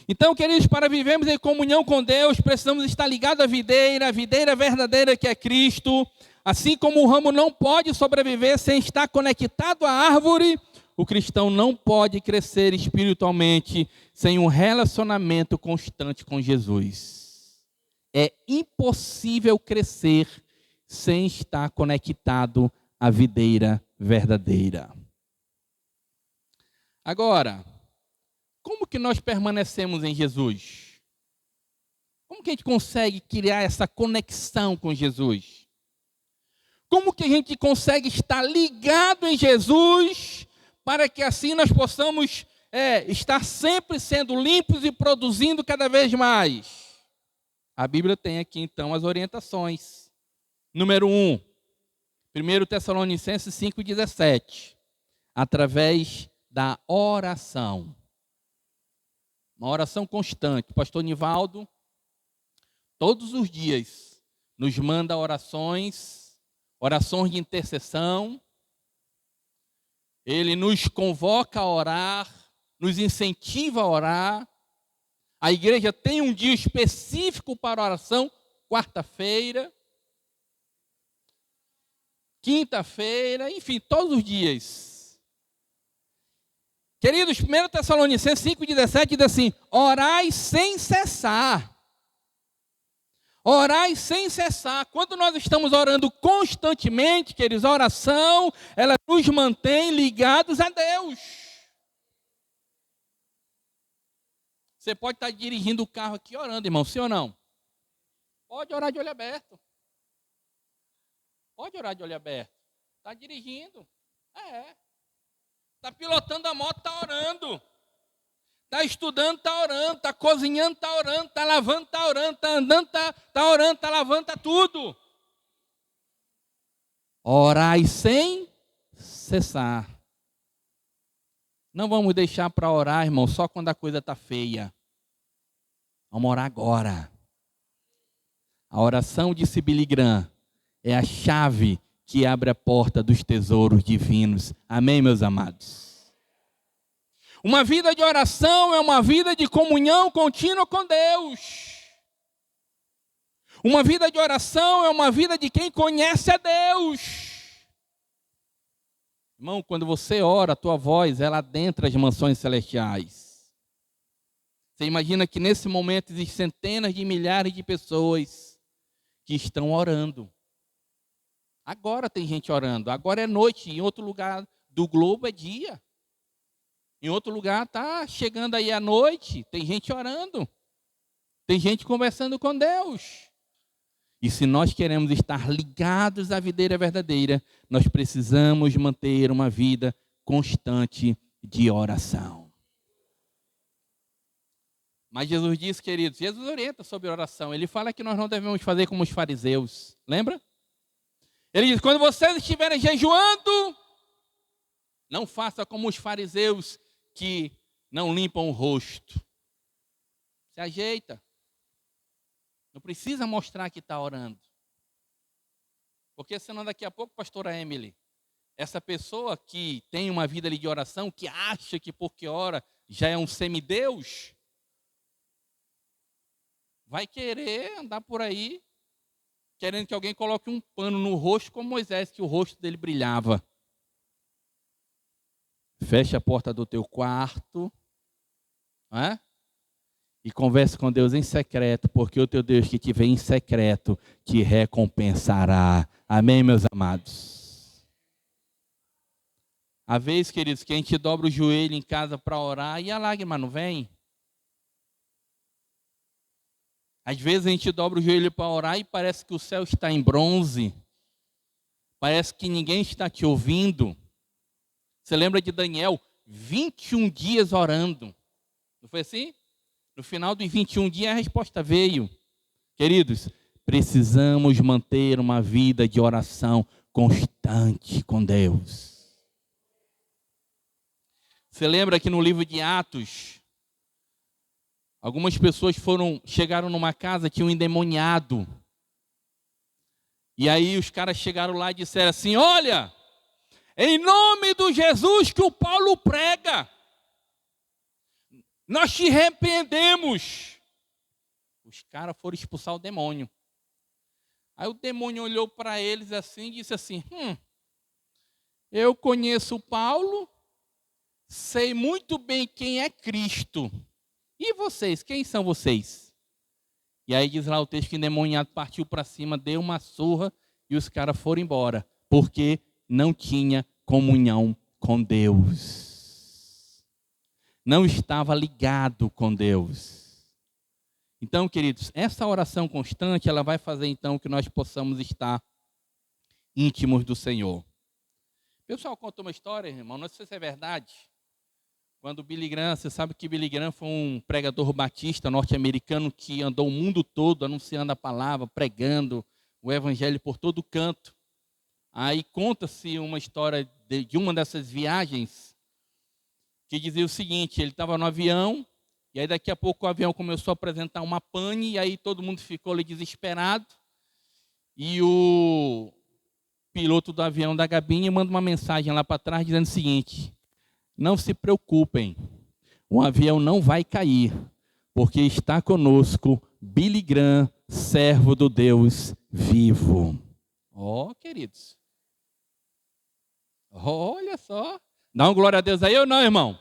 Então, queridos, para vivermos em comunhão com Deus, precisamos estar ligados à videira, a videira verdadeira que é Cristo. Assim como o ramo não pode sobreviver sem estar conectado à árvore, o cristão não pode crescer espiritualmente sem um relacionamento constante com Jesus. É impossível crescer sem estar conectado a videira verdadeira. Agora, como que nós permanecemos em Jesus? Como que a gente consegue criar essa conexão com Jesus? Como que a gente consegue estar ligado em Jesus para que assim nós possamos estar sempre sendo limpos e produzindo cada vez mais? A Bíblia tem aqui então as orientações. Número 1, 1 Tessalonicenses 5,17, através da oração. Uma oração constante. O pastor Nivaldo, todos os dias, nos manda orações de intercessão. Ele nos convoca a orar, nos incentiva a orar. A igreja tem um dia específico para oração, quarta-feira, quinta-feira, enfim, todos os dias. Queridos, 1 Tessalonicenses 5,17 diz assim: orai sem cessar. Orai sem cessar. Quando nós estamos orando constantemente, queridos, a oração, ela nos mantém ligados a Deus. Você pode estar dirigindo o carro aqui orando, irmão, sim ou não? Pode orar de olho aberto. Pode orar de olho aberto. Está dirigindo. Está pilotando a moto, está orando. Está estudando, está orando. Está cozinhando, está orando. Está lavando, está orando. Está andando, está orando. Está lavando, está tudo. Orai sem cessar. Não vamos deixar para orar, irmão, só quando a coisa está feia. Vamos orar agora. A oração, disse Billy Graham, é a chave que abre a porta dos tesouros divinos. Amém, meus amados? Uma vida de oração é uma vida de comunhão contínua com Deus. Uma vida de oração é uma vida de quem conhece a Deus. Irmão, quando você ora, a tua voz, ela adentra as mansões celestiais. Você imagina que nesse momento existem centenas de milhares de pessoas que estão orando. Agora tem gente orando, agora é noite, em outro lugar do globo é dia. Em outro lugar está chegando aí a noite, tem gente orando. Tem gente conversando com Deus. E se nós queremos estar ligados à videira verdadeira, nós precisamos manter uma vida constante de oração. Mas Jesus disse, queridos, Jesus orienta sobre oração. Ele fala que nós não devemos fazer como os fariseus. Lembra? Ele diz, quando vocês estiverem jejuando, não faça como os fariseus que não limpam o rosto. Se ajeita. Não precisa mostrar que está orando. Porque senão daqui a pouco, pastora Emily, essa pessoa que tem uma vida ali de oração, que acha que porque ora já é um semideus, vai querer andar por aí, querendo que alguém coloque um pano no rosto como Moisés, que o rosto dele brilhava. Fecha a porta do teu quarto, não é? E converse com Deus em secreto, porque o teu Deus que te vê em secreto te recompensará. Amém, meus amados? Há vezes, queridos, que a gente dobra o joelho em casa para orar e a lágrima não vem. Às vezes a gente dobra o joelho para orar e parece que o céu está em bronze. Parece que ninguém está te ouvindo. Você lembra de Daniel? 21 dias orando. Não foi assim? No final dos 21 dias a resposta veio. Queridos, precisamos manter uma vida de oração constante com Deus. Você lembra que no livro de Atos, algumas pessoas chegaram numa casa, tinham um endemoniado. E aí os caras chegaram lá e disseram assim, olha, em nome do Jesus que o Paulo prega, nós te repreendemos. Os caras foram expulsar o demônio. Aí o demônio olhou para eles assim e disse assim, eu conheço o Paulo, sei muito bem quem é Cristo. E vocês, quem são vocês? E aí diz lá o texto que o endemoniado partiu para cima, deu uma surra e os caras foram embora. Porque não tinha comunhão com Deus. Não estava ligado com Deus. Então, queridos, essa oração constante, ela vai fazer então que nós possamos estar íntimos do Senhor. O pessoal conta uma história, irmão, não sei se é verdade. Quando Billy Graham, você sabe que Billy Graham foi um pregador batista norte-americano que andou o mundo todo anunciando a palavra, pregando o evangelho por todo canto. Aí conta-se uma história de uma dessas viagens que dizia o seguinte: ele estava no avião, e aí daqui a pouco o avião começou a apresentar uma pane, e aí todo mundo ficou ali desesperado, e o piloto do avião da cabine manda uma mensagem lá para trás dizendo o seguinte: não se preocupem, o avião não vai cair, porque está conosco Billy Graham, servo do Deus vivo. Ó, queridos. Olha só. Dá uma glória a Deus aí ou não, irmão?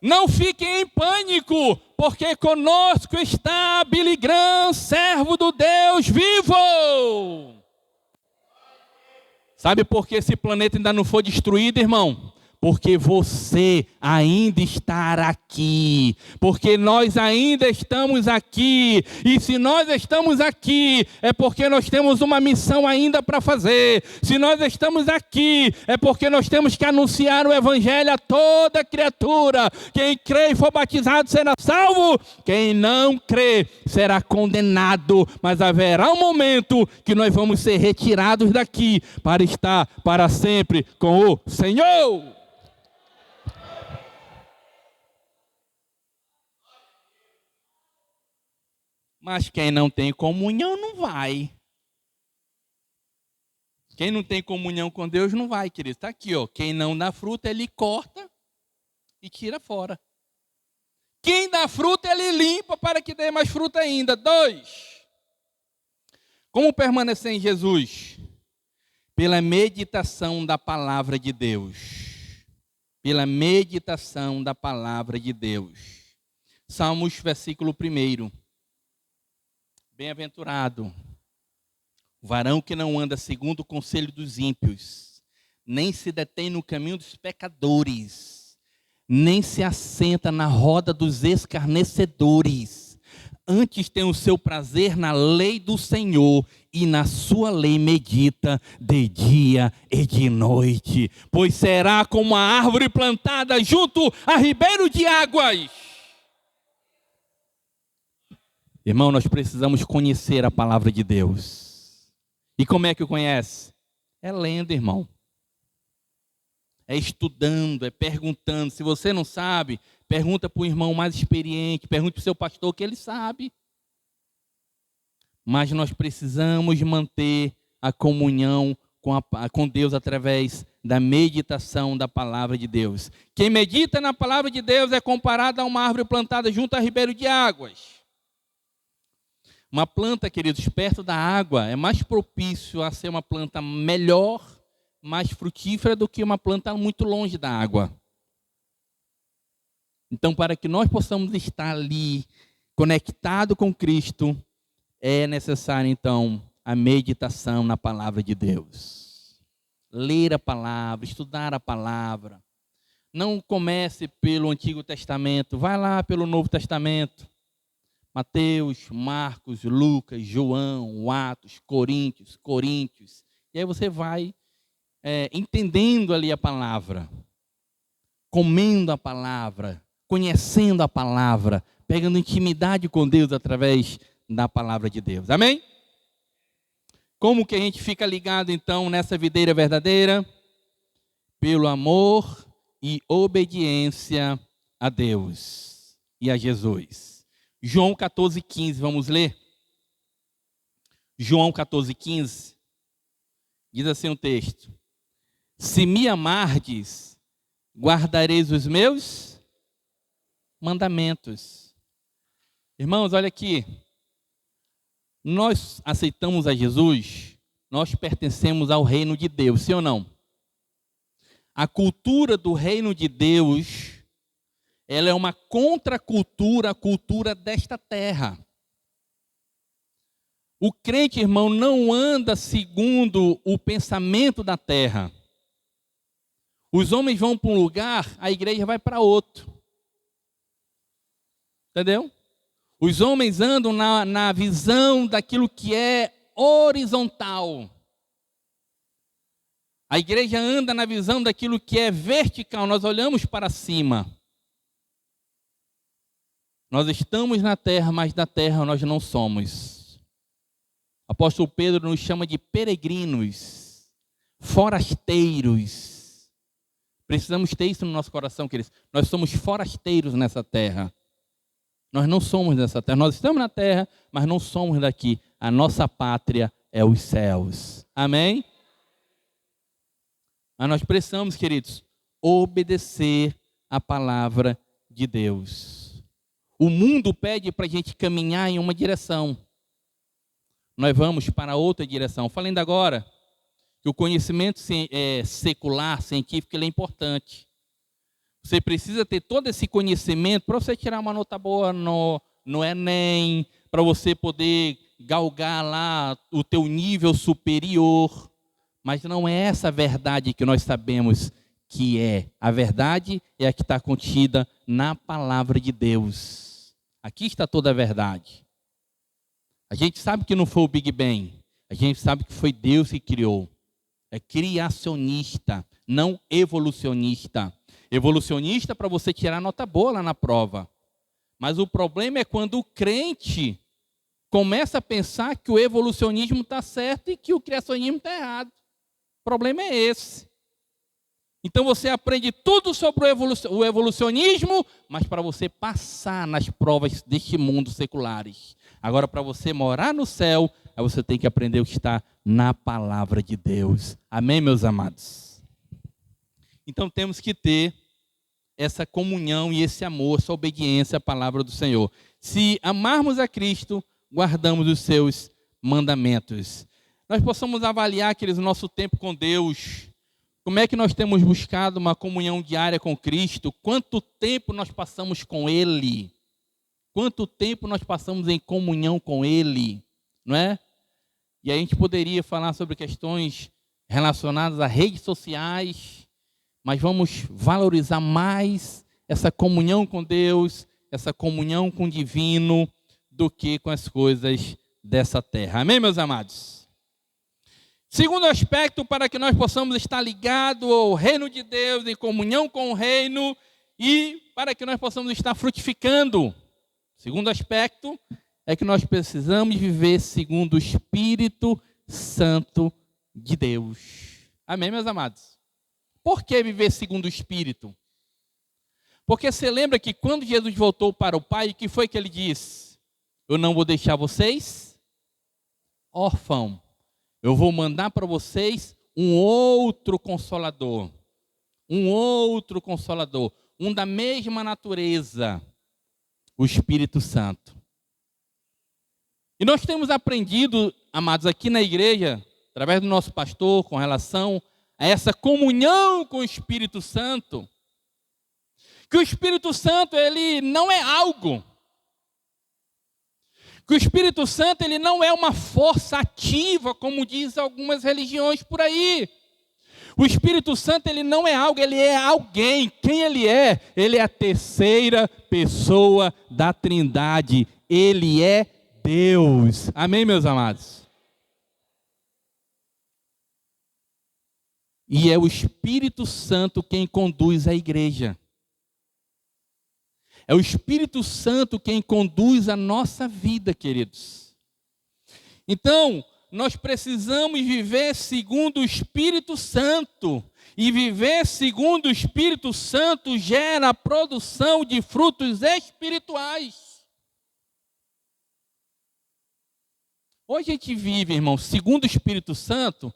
Não fiquem em pânico, porque conosco está Billy Graham, servo do Deus vivo. Sabe por que esse planeta ainda não foi destruído, irmão? Porque você ainda está aqui, porque nós ainda estamos aqui, e se nós estamos aqui, é porque nós temos uma missão ainda para fazer. Se nós estamos aqui, é porque nós temos que anunciar o evangelho a toda criatura. Quem crê e for batizado será salvo, quem não crê será condenado, mas haverá um momento que nós vamos ser retirados daqui para estar para sempre com o Senhor. Mas quem não tem comunhão não vai. Quem não tem comunhão com Deus não vai, querido. Está aqui, ó. Quem não dá fruta, ele corta e tira fora. Quem dá fruta, ele limpa para que dê mais fruta ainda. 2. Como permanecer em Jesus? Pela meditação da palavra de Deus. Pela meditação da palavra de Deus. Salmos, versículo 1. Bem-aventurado o varão que não anda segundo o conselho dos ímpios, nem se detém no caminho dos pecadores, nem se assenta na roda dos escarnecedores. Antes tem o seu prazer na lei do Senhor, e na sua lei medita de dia e de noite. Pois será como a árvore plantada junto a ribeiro de águas. Irmão, nós precisamos conhecer a palavra de Deus. E como é que conhece? É lendo, irmão. É estudando, é perguntando. Se você não sabe, pergunta para o irmão mais experiente, pergunte para o seu pastor que ele sabe. Mas nós precisamos manter a comunhão com Deus através da meditação da palavra de Deus. Quem medita na palavra de Deus é comparado a uma árvore plantada junto a ribeiro de águas. Uma planta, queridos, perto da água é mais propício a ser uma planta melhor, mais frutífera do que uma planta muito longe da água. Então, para que nós possamos estar ali, conectado com Cristo, é necessário, então, a meditação na palavra de Deus. Ler a palavra, estudar a palavra. Não comece pelo Antigo Testamento, vai lá pelo Novo Testamento. Mateus, Marcos, Lucas, João, Atos, Coríntios. E aí você vai entendendo ali a palavra, comendo a palavra, conhecendo a palavra, pegando intimidade com Deus através da palavra de Deus. Amém? Como que a gente fica ligado então nessa videira verdadeira? Pelo amor e obediência a Deus e a Jesus. João 14,15, vamos ler? João 14,15, diz assim o texto: se me amardes, guardareis os meus mandamentos. Irmãos, olha aqui. Nós aceitamos a Jesus, nós pertencemos ao reino de Deus, sim ou não? A cultura do reino de Deus, ela é uma contracultura à cultura desta terra. O crente, irmão, não anda segundo o pensamento da terra. Os homens vão para um lugar, a igreja vai para outro. Entendeu? Os homens andam na visão daquilo que é horizontal. A igreja anda na visão daquilo que é vertical. Nós olhamos para cima. Nós estamos na terra, mas da terra nós não somos. O apóstolo Pedro nos chama de peregrinos, forasteiros. Precisamos ter isso no nosso coração, queridos. Nós somos forasteiros nessa terra. Nós não somos dessa terra. Nós estamos na terra, mas não somos daqui. A nossa pátria é os céus. Amém? Mas nós precisamos, queridos, obedecer a palavra de Deus. O mundo pede para a gente caminhar em uma direção. Nós vamos para outra direção. Falei ainda agora que o conhecimento secular, científico, ele é importante. Você precisa ter todo esse conhecimento para você tirar uma nota boa no Enem, para você poder galgar lá o teu nível superior. Mas não é essa a verdade que nós sabemos que é. A verdade é a que está contida na palavra de Deus. Aqui está toda a verdade. A gente sabe que não foi o Big Bang. A gente sabe que foi Deus que criou. É criacionista, não evolucionista. Evolucionista para você tirar nota boa lá na prova. Mas o problema é quando o crente começa a pensar que o evolucionismo está certo e que o criacionismo está errado. O problema é esse. Então você aprende tudo sobre o evolucionismo, mas para você passar nas provas deste mundo seculares. Agora, para você morar no céu, aí você tem que aprender o que está na palavra de Deus. Amém, meus amados? Então temos que ter essa comunhão e esse amor, essa obediência à palavra do Senhor. Se amarmos a Cristo, guardamos os seus mandamentos. Nós possamos avaliar, queridos, o nosso tempo com Deus. Como é que nós temos buscado uma comunhão diária com Cristo? Quanto tempo nós passamos com Ele? Quanto tempo nós passamos em comunhão com Ele? Não é? E a gente poderia falar sobre questões relacionadas a redes sociais, mas vamos valorizar mais essa comunhão com Deus, essa comunhão com o divino, do que com as coisas dessa terra. Amém, meus amados? Segundo aspecto, para que nós possamos estar ligados ao reino de Deus, em comunhão com o reino, e para que nós possamos estar frutificando. Segundo aspecto, é que nós precisamos viver segundo o Espírito Santo de Deus. Amém, meus amados? Por que viver segundo o Espírito? Porque você lembra que quando Jesus voltou para o Pai, o que foi que ele disse? Eu não vou deixar vocês órfãos. Eu vou mandar para vocês um outro consolador. Um outro consolador. Um da mesma natureza. O Espírito Santo. E nós temos aprendido, amados, aqui na igreja, através do nosso pastor, com relação a essa comunhão com o Espírito Santo, que o Espírito Santo, ele não é algo. Que o Espírito Santo, ele não é uma força ativa, como diz algumas religiões por aí. O Espírito Santo, ele não é algo, ele é alguém. Quem ele é? Ele é a terceira pessoa da Trindade. Ele é Deus. Amém, meus amados? E é o Espírito Santo quem conduz a igreja. É o Espírito Santo quem conduz a nossa vida, queridos. Então, nós precisamos viver segundo o Espírito Santo. E viver segundo o Espírito Santo gera a produção de frutos espirituais. Hoje a gente vive, irmão, segundo o Espírito Santo,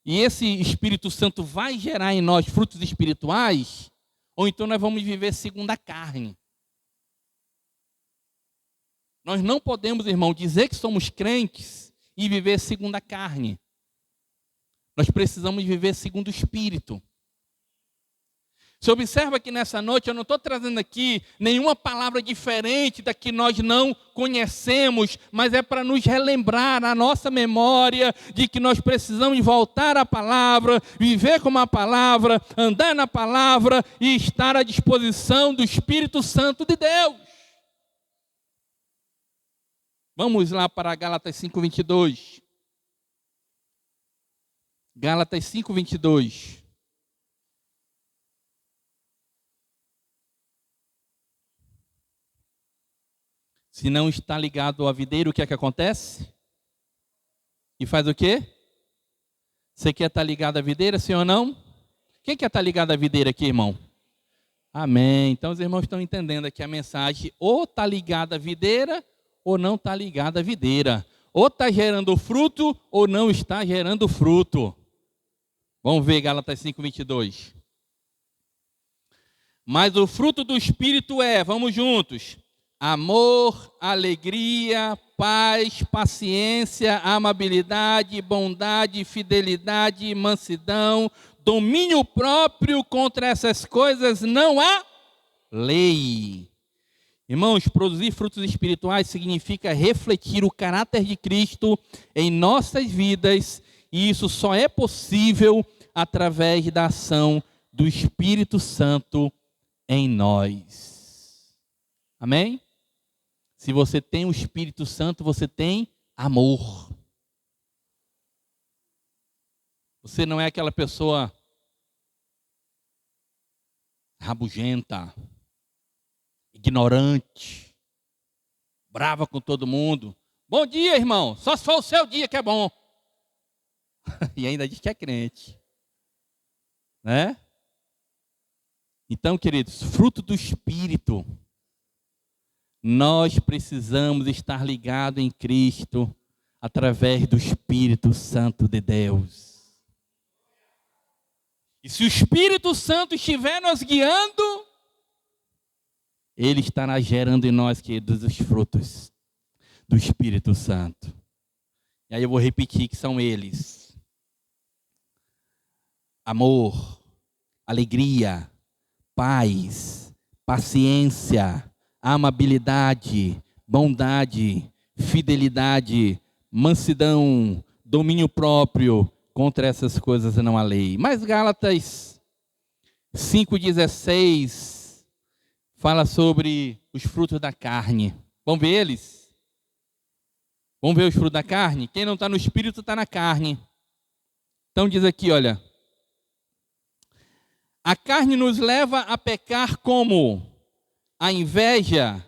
e esse Espírito Santo vai gerar em nós frutos espirituais, ou então nós vamos viver segundo a carne. Nós não podemos, irmão, dizer que somos crentes e viver segundo a carne. Nós precisamos viver segundo o Espírito. Você observa que nessa noite eu não estou trazendo aqui nenhuma palavra diferente da que nós não conhecemos, mas é para nos relembrar a nossa memória de que nós precisamos voltar à palavra, viver como a palavra, andar na palavra e estar à disposição do Espírito Santo de Deus. Vamos lá para Gálatas 5:22. Gálatas 5:22. Se não está ligado à videira, o que é que acontece? E faz o quê? Você quer estar ligado à videira, sim ou não? Quem quer estar ligado à videira aqui, irmão? Amém. Então os irmãos estão entendendo aqui a mensagem. Ou está ligado à videira, ou não está ligado à videira. Ou está gerando fruto, ou não está gerando fruto. Vamos ver Gálatas 5:22. Mas o fruto do Espírito é, vamos juntos, amor, alegria, paz, paciência, amabilidade, bondade, fidelidade, mansidão, domínio próprio. Contra essas coisas não há lei. Irmãos, produzir frutos espirituais significa refletir o caráter de Cristo em nossas vidas, e isso só é possível através da ação do Espírito Santo em nós. Amém? Se você tem o Espírito Santo, você tem amor. Você não é aquela pessoa rabugenta, ignorante, brava com todo mundo. Bom dia, irmão. Só se for o seu dia que é bom. E ainda diz que é crente. Né? Então, queridos, fruto do Espírito. Nós precisamos estar ligados em Cristo através do Espírito Santo de Deus. E se o Espírito Santo estiver nos guiando, Ele estará gerando em nós, queridos, os frutos do Espírito Santo. E aí eu vou repetir que são eles: amor, alegria, paz, paciência, amabilidade, bondade, fidelidade, mansidão, domínio próprio. Contra essas coisas não há lei. Mas Gálatas 5:16 fala sobre os frutos da carne. Vamos ver eles? Vamos ver os frutos da carne? Quem não está no Espírito está na carne. Então diz aqui, olha: a carne nos leva a pecar como a inveja,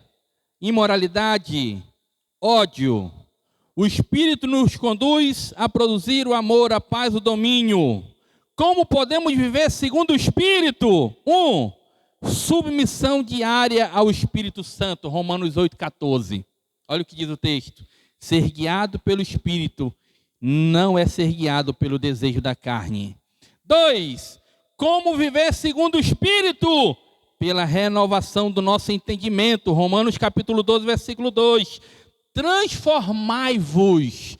imoralidade, ódio. O Espírito nos conduz a produzir o amor, a paz, o domínio. Como podemos viver segundo o Espírito? 1. Submissão diária ao Espírito Santo. Romanos 8:14. Olha o que diz o texto. Ser guiado pelo Espírito não é ser guiado pelo desejo da carne. 2. Como viver segundo o Espírito? Pela renovação do nosso entendimento. Romanos capítulo 12, versículo 2. Transformai-vos,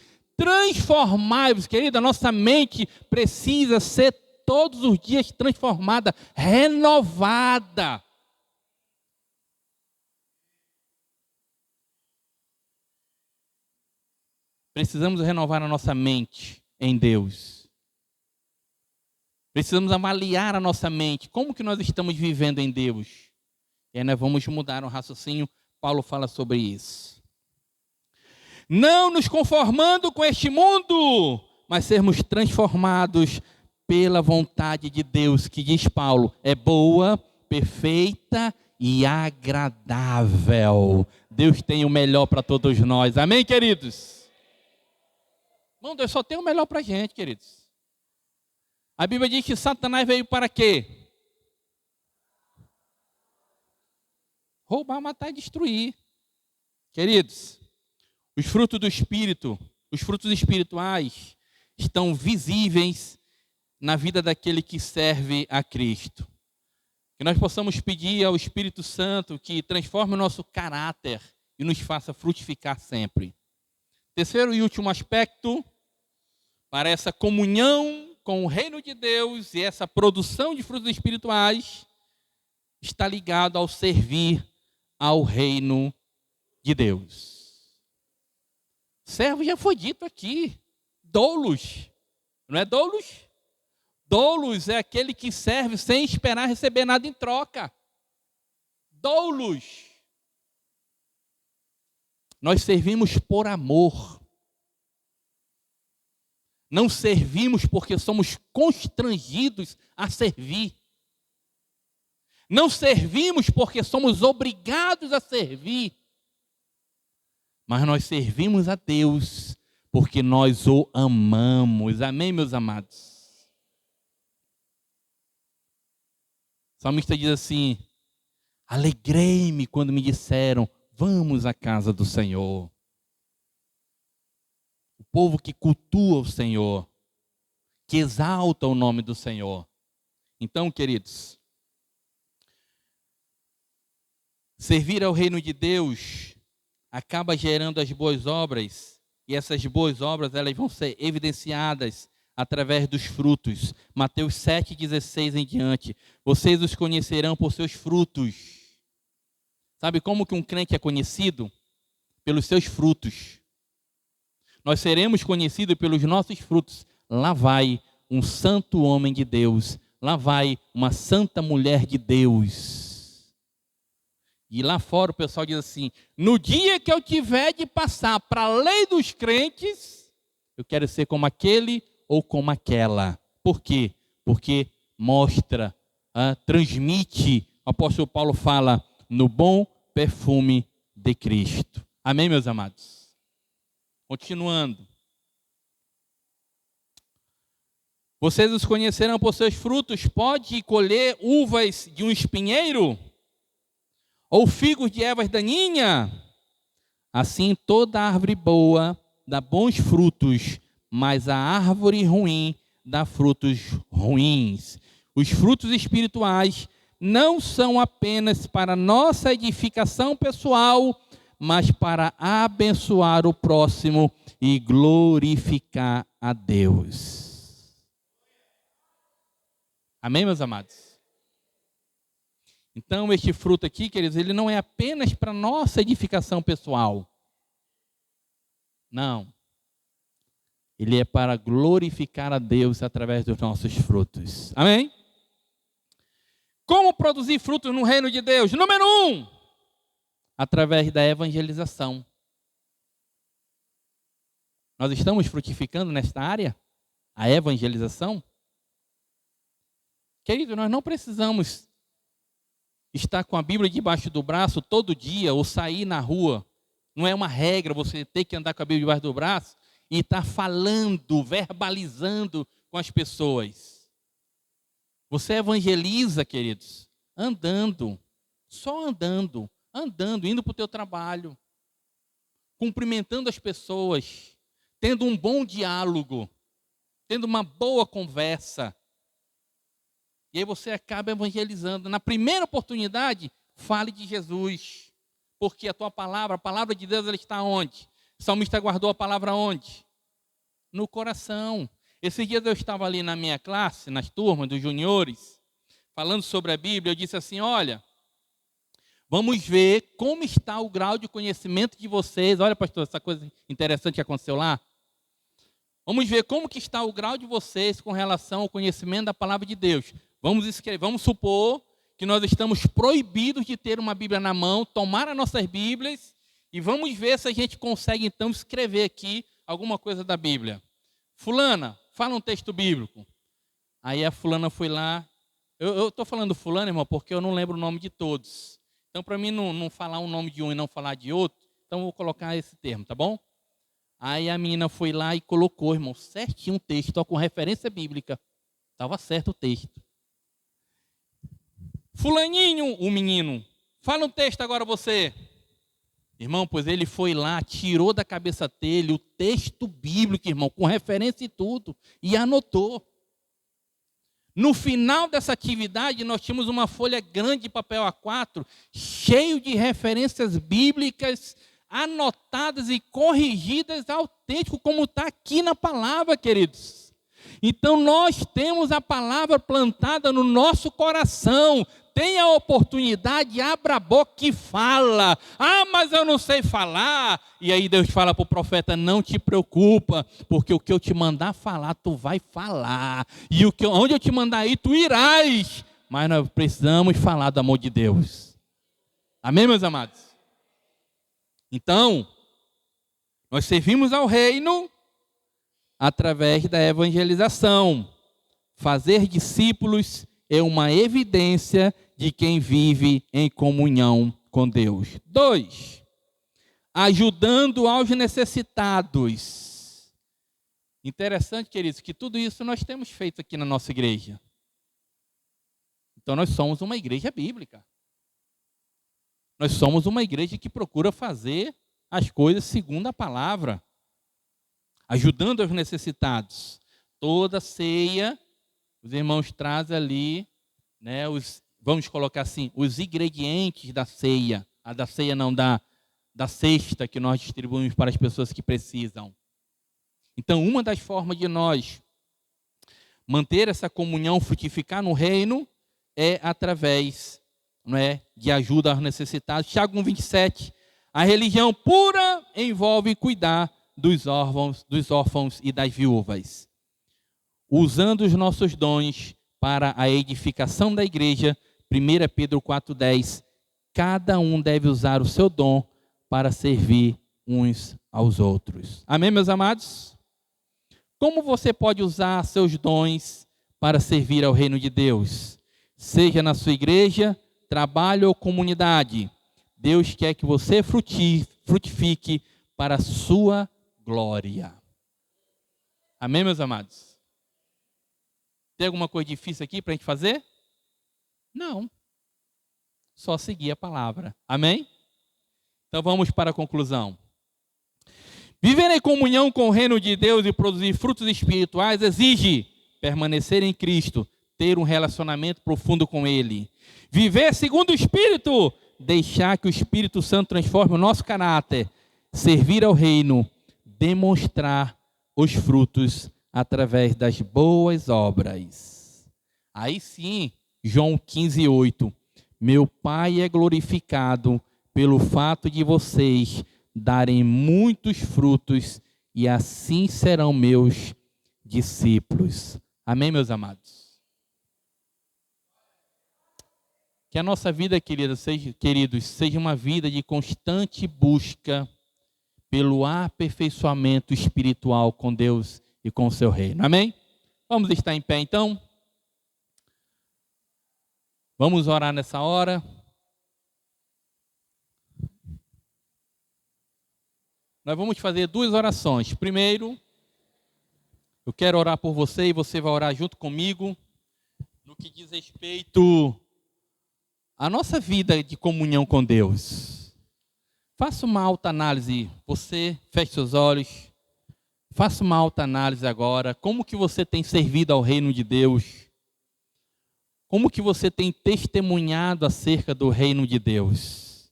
querida, a nossa mente precisa ser todos os dias transformada, renovada. Precisamos renovar a nossa mente em Deus. Precisamos avaliar a nossa mente, como que nós estamos vivendo em Deus. E aí nós vamos mudar o raciocínio. Paulo fala sobre isso. Não nos conformando com este mundo, mas sermos transformados pela vontade de Deus, que diz Paulo, é boa, perfeita e agradável. Deus tem o melhor para todos nós. Amém, queridos? Não, Deus só tem o melhor para a gente, queridos. A Bíblia diz que Satanás veio para quê? Roubar, matar e destruir. Queridos, os frutos do Espírito, os frutos espirituais, estão visíveis na vida daquele que serve a Cristo. Que nós possamos pedir ao Espírito Santo que transforme o nosso caráter e nos faça frutificar sempre. Terceiro e último aspecto, para essa comunhão com o reino de Deus e essa produção de frutos espirituais, está ligado ao servir ao reino de Deus. Servo já foi dito aqui. Doulos. Não é doulos? Doulos é aquele que serve sem esperar receber nada em troca. Doulos. Nós servimos por amor. Não servimos porque somos constrangidos a servir. Não servimos porque somos obrigados a servir. Mas nós servimos a Deus porque nós o amamos. Amém, meus amados? O salmista diz assim: alegrei-me quando me disseram, vamos à casa do Senhor. O povo que cultua o Senhor, que exalta o nome do Senhor. Então, queridos, servir ao reino de Deus acaba gerando as boas obras, e essas boas obras elas vão ser evidenciadas através dos frutos. Mateus 7,16 em diante. Vocês os conhecerão por seus frutos. Sabe como que um crente é conhecido? Pelos seus frutos. Nós seremos conhecidos pelos nossos frutos. Lá vai um santo homem de Deus. Lá vai uma santa mulher de Deus. E lá fora o pessoal diz assim: no dia que eu tiver de passar para a lei dos crentes, eu quero ser como aquele ou como aquela. Por quê? Porque mostra, transmite, o apóstolo Paulo fala, no bom perfume de Cristo. Amém, meus amados? Continuando. Vocês os conhecerão por seus frutos. Pode colher uvas de um espinheiro? Ou figos de ervas daninhas? Assim toda árvore boa dá bons frutos, mas a árvore ruim dá frutos ruins. Os frutos espirituais não são apenas para nossa edificação pessoal, mas para abençoar o próximo e glorificar a Deus. Amém, meus amados? Então, este fruto aqui, queridos, ele não é apenas para nossa edificação pessoal. Não. Ele é para glorificar a Deus através dos nossos frutos. Amém? Como produzir frutos no reino de Deus? Número 1. Através da evangelização. Nós estamos frutificando nesta área? A evangelização? Querido, nós não precisamos estar com a Bíblia debaixo do braço todo dia ou sair na rua. Não é uma regra você ter que andar com a Bíblia debaixo do braço e estar falando, verbalizando com as pessoas. Você evangeliza, queridos, andando, só andando, indo para o teu trabalho, cumprimentando as pessoas, tendo um bom diálogo, tendo uma boa conversa. E aí você acaba evangelizando. Na primeira oportunidade, fale de Jesus. Porque a tua palavra, a palavra de Deus, ela está onde? O salmista guardou a palavra onde? No coração. Esses dias eu estava ali na minha classe, nas turmas dos juniores, falando sobre a Bíblia. Eu disse assim: olha, vamos ver como está o grau de conhecimento de vocês. Olha, pastor, essa coisa interessante que aconteceu lá. Vamos ver como que está o grau de vocês com relação ao conhecimento da palavra de Deus. Vamos supor que nós estamos proibidos de ter uma Bíblia na mão, tomar as nossas Bíblias, e vamos ver se a gente consegue então escrever aqui alguma coisa da Bíblia. Fulana, fala um texto bíblico. Aí a fulana foi lá. Eu estou falando fulana, irmão, porque eu não lembro o nome de todos. Então, para mim não falar o nome de um e não falar de outro, então eu vou colocar esse termo, tá bom? Aí a menina foi lá e colocou, irmão, certinho um texto, com referência bíblica. Estava certo o texto. Fulaninho, o menino, fala um texto agora você. Irmão, pois ele foi lá, tirou da cabeça dele o texto bíblico, irmão, com referência e tudo, e anotou. No final dessa atividade, nós tínhamos uma folha grande de papel A4, cheio de referências bíblicas, anotadas e corrigidas autêntico, como está aqui na palavra, queridos. Então nós temos a palavra plantada no nosso coração. Tem a oportunidade, abra a boca e fala. Ah, mas eu não sei falar. E aí Deus fala para o profeta, não te preocupa, porque o que eu te mandar falar, tu vai falar. E onde eu te mandar ir, tu irás. Mas nós precisamos falar do amor de Deus. Amém, meus amados? Então, nós servimos ao reino através da evangelização. Fazer discípulos é uma evidência de quem vive em comunhão com Deus. 2, ajudando aos necessitados. Interessante, queridos, que tudo isso nós temos feito aqui na nossa igreja. Então nós somos uma igreja bíblica. Nós somos uma igreja que procura fazer as coisas segundo a palavra. Ajudando aos necessitados. Toda ceia, os irmãos trazem ali, né, vamos colocar assim, os ingredientes da ceia. Da ceia não, da cesta que nós distribuímos para as pessoas que precisam. Então, uma das formas de nós manter essa comunhão, frutificar no reino, é através, não é, de ajuda aos necessitados. Tiago 1,27, a religião pura envolve cuidar dos órfãos e das viúvas, usando os nossos dons para a edificação da igreja. 1 Pedro 4,10, cada um deve usar o seu dom para servir uns aos outros. Amém, meus amados? Como você pode usar seus dons para servir ao reino de Deus? Seja na sua igreja, trabalho ou comunidade, Deus quer que você frutifique para a sua glória. Amém, meus amados? Tem alguma coisa difícil aqui para a gente fazer? Não. Só seguir a palavra. Amém? Então vamos para a conclusão. Viver em comunhão com o reino de Deus e produzir frutos espirituais exige permanecer em Cristo, ter um relacionamento profundo com Ele. Viver segundo o Espírito, deixar que o Espírito Santo transforme o nosso caráter, servir ao reino, demonstrar os frutos através das boas obras. Aí sim, João 15:8, meu Pai é glorificado pelo fato de vocês darem muitos frutos e assim serão meus discípulos. Amém, meus amados? Que a nossa vida, queridos, seja uma vida de constante busca pelo aperfeiçoamento espiritual com Deus e com o seu reino. Amém? Vamos estar em pé então? Vamos orar nessa hora. Nós vamos fazer 2 orações. Primeiro, eu quero orar por você e você vai orar junto comigo no que diz respeito à nossa vida de comunhão com Deus. Faça uma alta análise. Você feche seus olhos. Faça uma alta análise agora. Como que você tem servido ao reino de Deus? Como que você tem testemunhado acerca do reino de Deus?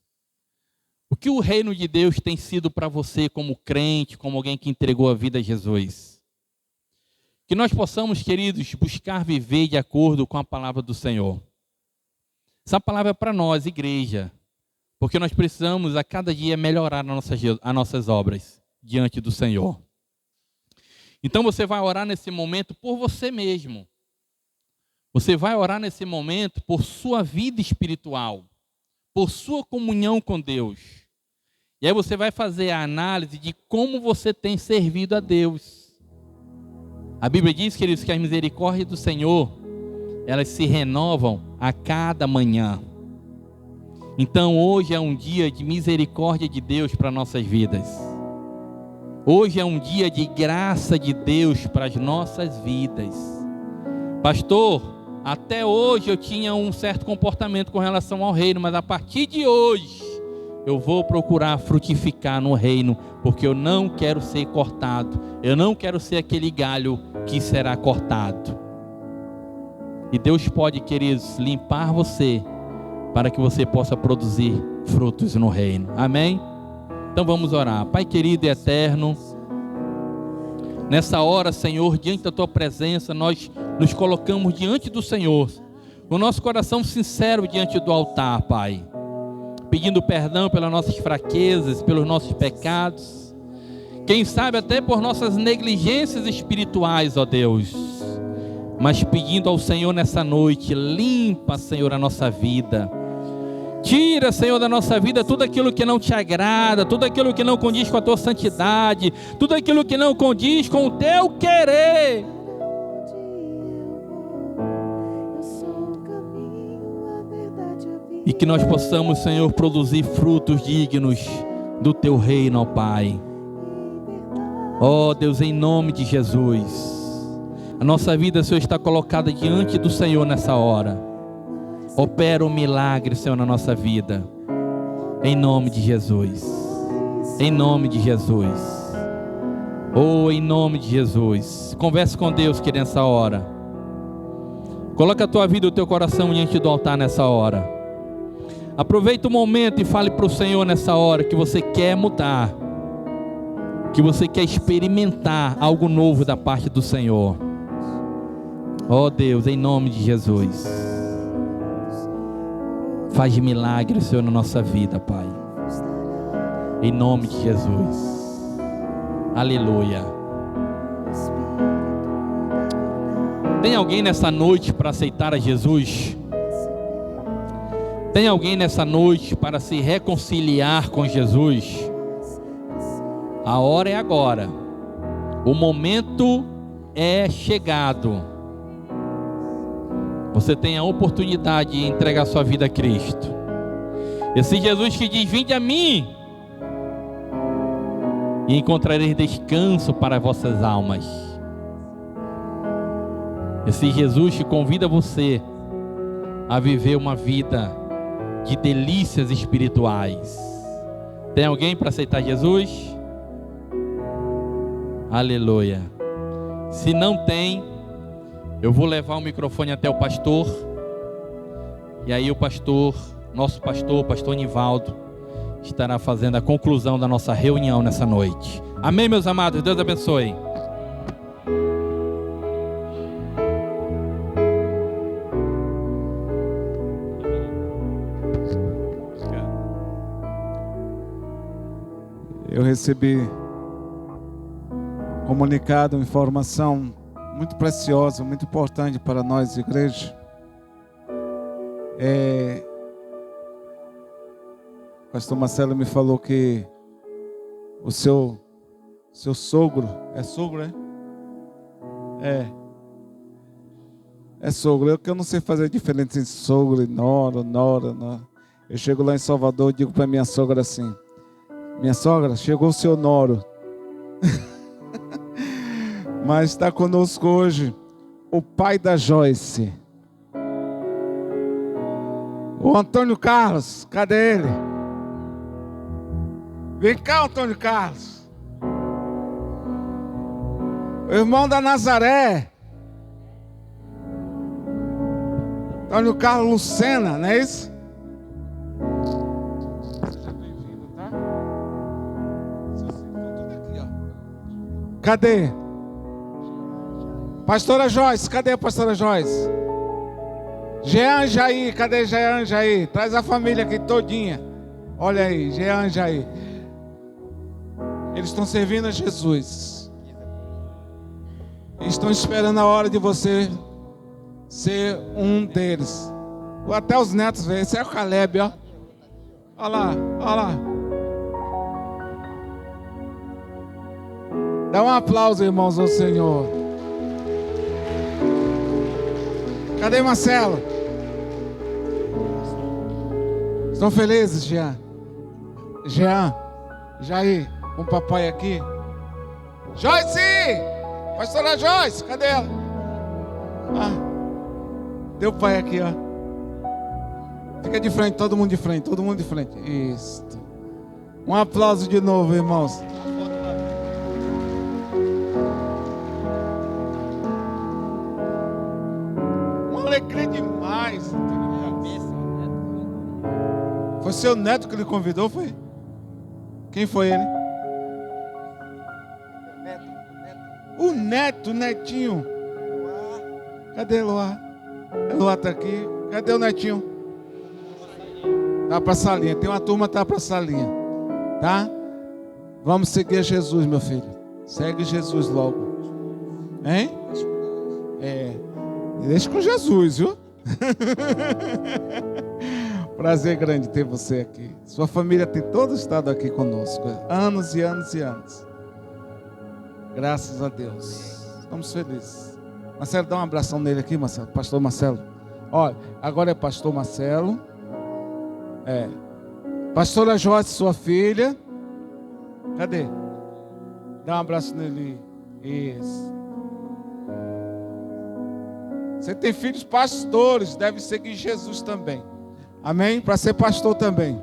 O que o reino de Deus tem sido para você como crente, como alguém que entregou a vida a Jesus? Que nós possamos, queridos, buscar viver de acordo com a palavra do Senhor. Essa palavra é para nós, igreja, porque nós precisamos a cada dia melhorar as nossas obras diante do Senhor. Então você vai orar nesse momento por você mesmo. Você vai orar nesse momento por sua vida espiritual, por sua comunhão com Deus. E aí você vai fazer a análise de como você tem servido a Deus. A Bíblia diz, queridos, que as misericórdias do Senhor, elas se renovam a cada manhã. Então hoje é um dia de misericórdia de Deus para nossas vidas. Hoje é um dia de graça de Deus para as nossas vidas. Pastor, até hoje eu tinha um certo comportamento com relação ao reino, mas a partir de hoje eu vou procurar frutificar no reino, porque eu não quero ser cortado, eu não quero ser aquele galho que será cortado. E Deus pode, queridos, limpar você, para que você possa produzir frutos no reino. Amém? Então vamos orar. Pai querido e eterno, Nessa hora, Senhor, diante da Tua presença, nós nos colocamos diante do Senhor, com o nosso coração sincero diante do altar, Pai, pedindo perdão pelas nossas fraquezas, pelos nossos pecados, quem sabe até por nossas negligências espirituais, ó Deus, mas pedindo ao Senhor nessa noite, limpa, Senhor, a nossa vida. Tira, Senhor, da nossa vida tudo aquilo que não te agrada, tudo aquilo que não condiz com a Tua santidade, tudo aquilo que não condiz com o Teu querer. E que nós possamos, Senhor, produzir frutos dignos do Teu reino, ó Pai. Ó Deus, em nome de Jesus, a nossa vida, Senhor, está colocada diante do Senhor nessa hora. Opera um milagre, Senhor, na nossa vida, em nome de Jesus, em nome de Jesus, em nome de Jesus. Converse com Deus, querido, nessa hora. Coloca a tua vida e o teu coração diante do altar nessa hora. Aproveita o momento e fale para o Senhor nessa hora que você quer mudar, que você quer experimentar algo novo da parte do Senhor. Ó Deus, em nome de Jesus, faz milagre, Senhor, na nossa vida, Pai. Em nome de Jesus. Aleluia. Tem alguém nessa noite para aceitar a Jesus? Tem alguém nessa noite para se reconciliar com Jesus? A hora é agora. O momento é chegado. Você tem a oportunidade de entregar sua vida a Cristo. Esse Jesus que diz: vinde a mim e encontrareis descanso para vossas almas. Esse Jesus que convida você a viver uma vida de delícias espirituais. Tem alguém para aceitar Jesus? Aleluia. Se não tem, eu vou levar o microfone até o pastor, e aí o pastor, nosso pastor, o pastor Nivaldo, estará fazendo a conclusão da nossa reunião nessa noite. Amém, meus amados? Deus abençoe. Eu recebi um comunicado, uma informação muito preciosa, muito importante para nós, igreja. O pastor Marcelo me falou que o seu sogro, é sogro, né? É sogro. Eu não sei fazer diferença entre sogro e nora. Eu chego lá em Salvador e digo para minha sogra assim: minha sogra, chegou o seu noro. Mas está conosco hoje o pai da Joyce, o Antônio Carlos. Cadê ele? Vem cá, Antônio Carlos. O irmão da Nazaré, Antônio Carlos Lucena, não é isso? Seja bem-vindo, tá? Cadê? Pastora Joyce, cadê a pastora Joyce? Jean Jair, cadê Jean Jair? Traz a família aqui todinha. Olha aí, Jean Jair. Eles estão servindo a Jesus. Estão esperando a hora de você ser um deles. Até os netos veem. Esse é o Caleb, ó. Olha lá, olha lá. Dá um aplauso, irmãos, ao Senhor. Cadê Marcelo? Estão felizes, Jean? Jean, Jair, com o papai aqui. Joyce! Pastora Joyce, cadê ela? Deu o pai aqui, ó. Fica de frente, todo mundo de frente, todo mundo de frente. Isso. Um aplauso de novo, irmãos. Alegria demais. Foi seu neto que ele convidou, foi? Quem foi ele? O netinho. Cadê Eloá? Eloá tá aqui. Cadê o netinho? Tá pra salinha. Tem uma turma que tá pra salinha. Tá? Vamos seguir Jesus, meu filho. Segue Jesus logo. Hein? Deixa com Jesus, viu? Prazer grande ter você aqui. Sua família tem todo estado aqui conosco. Anos e anos e anos. Graças a Deus. Estamos felizes. Marcelo, dá um abração nele aqui, Marcelo. Pastor Marcelo. Olha, agora é Pastor Marcelo. Pastora Joyce, sua filha. Cadê? Dá um abraço nele. Isso. Você tem filhos pastores, deve seguir Jesus também. Amém? Para ser pastor também.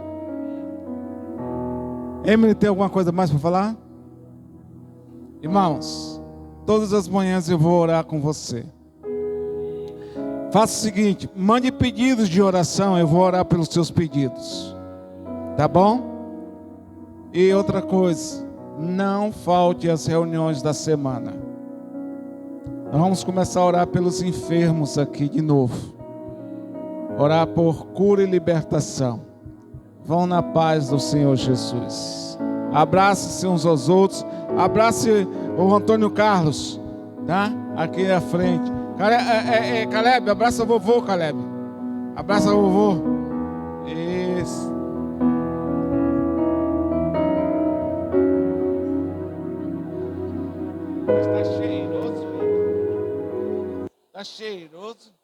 Emily, tem alguma coisa mais para falar? Irmãos, todas as manhãs eu vou orar com você. Faça o seguinte, mande pedidos de oração, eu vou orar pelos seus pedidos. Tá bom? E outra coisa, não falte às reuniões da semana. Nós vamos começar a orar pelos enfermos aqui de novo. Orar por cura e libertação. Vão na paz do Senhor Jesus. Abrace-se uns aos outros. Abrace o Antônio Carlos, tá? Aqui à frente. Caleb, abraça o vovô, Caleb. Abraça o vovô. Isso. Está cheiroso, filho. Está cheiroso.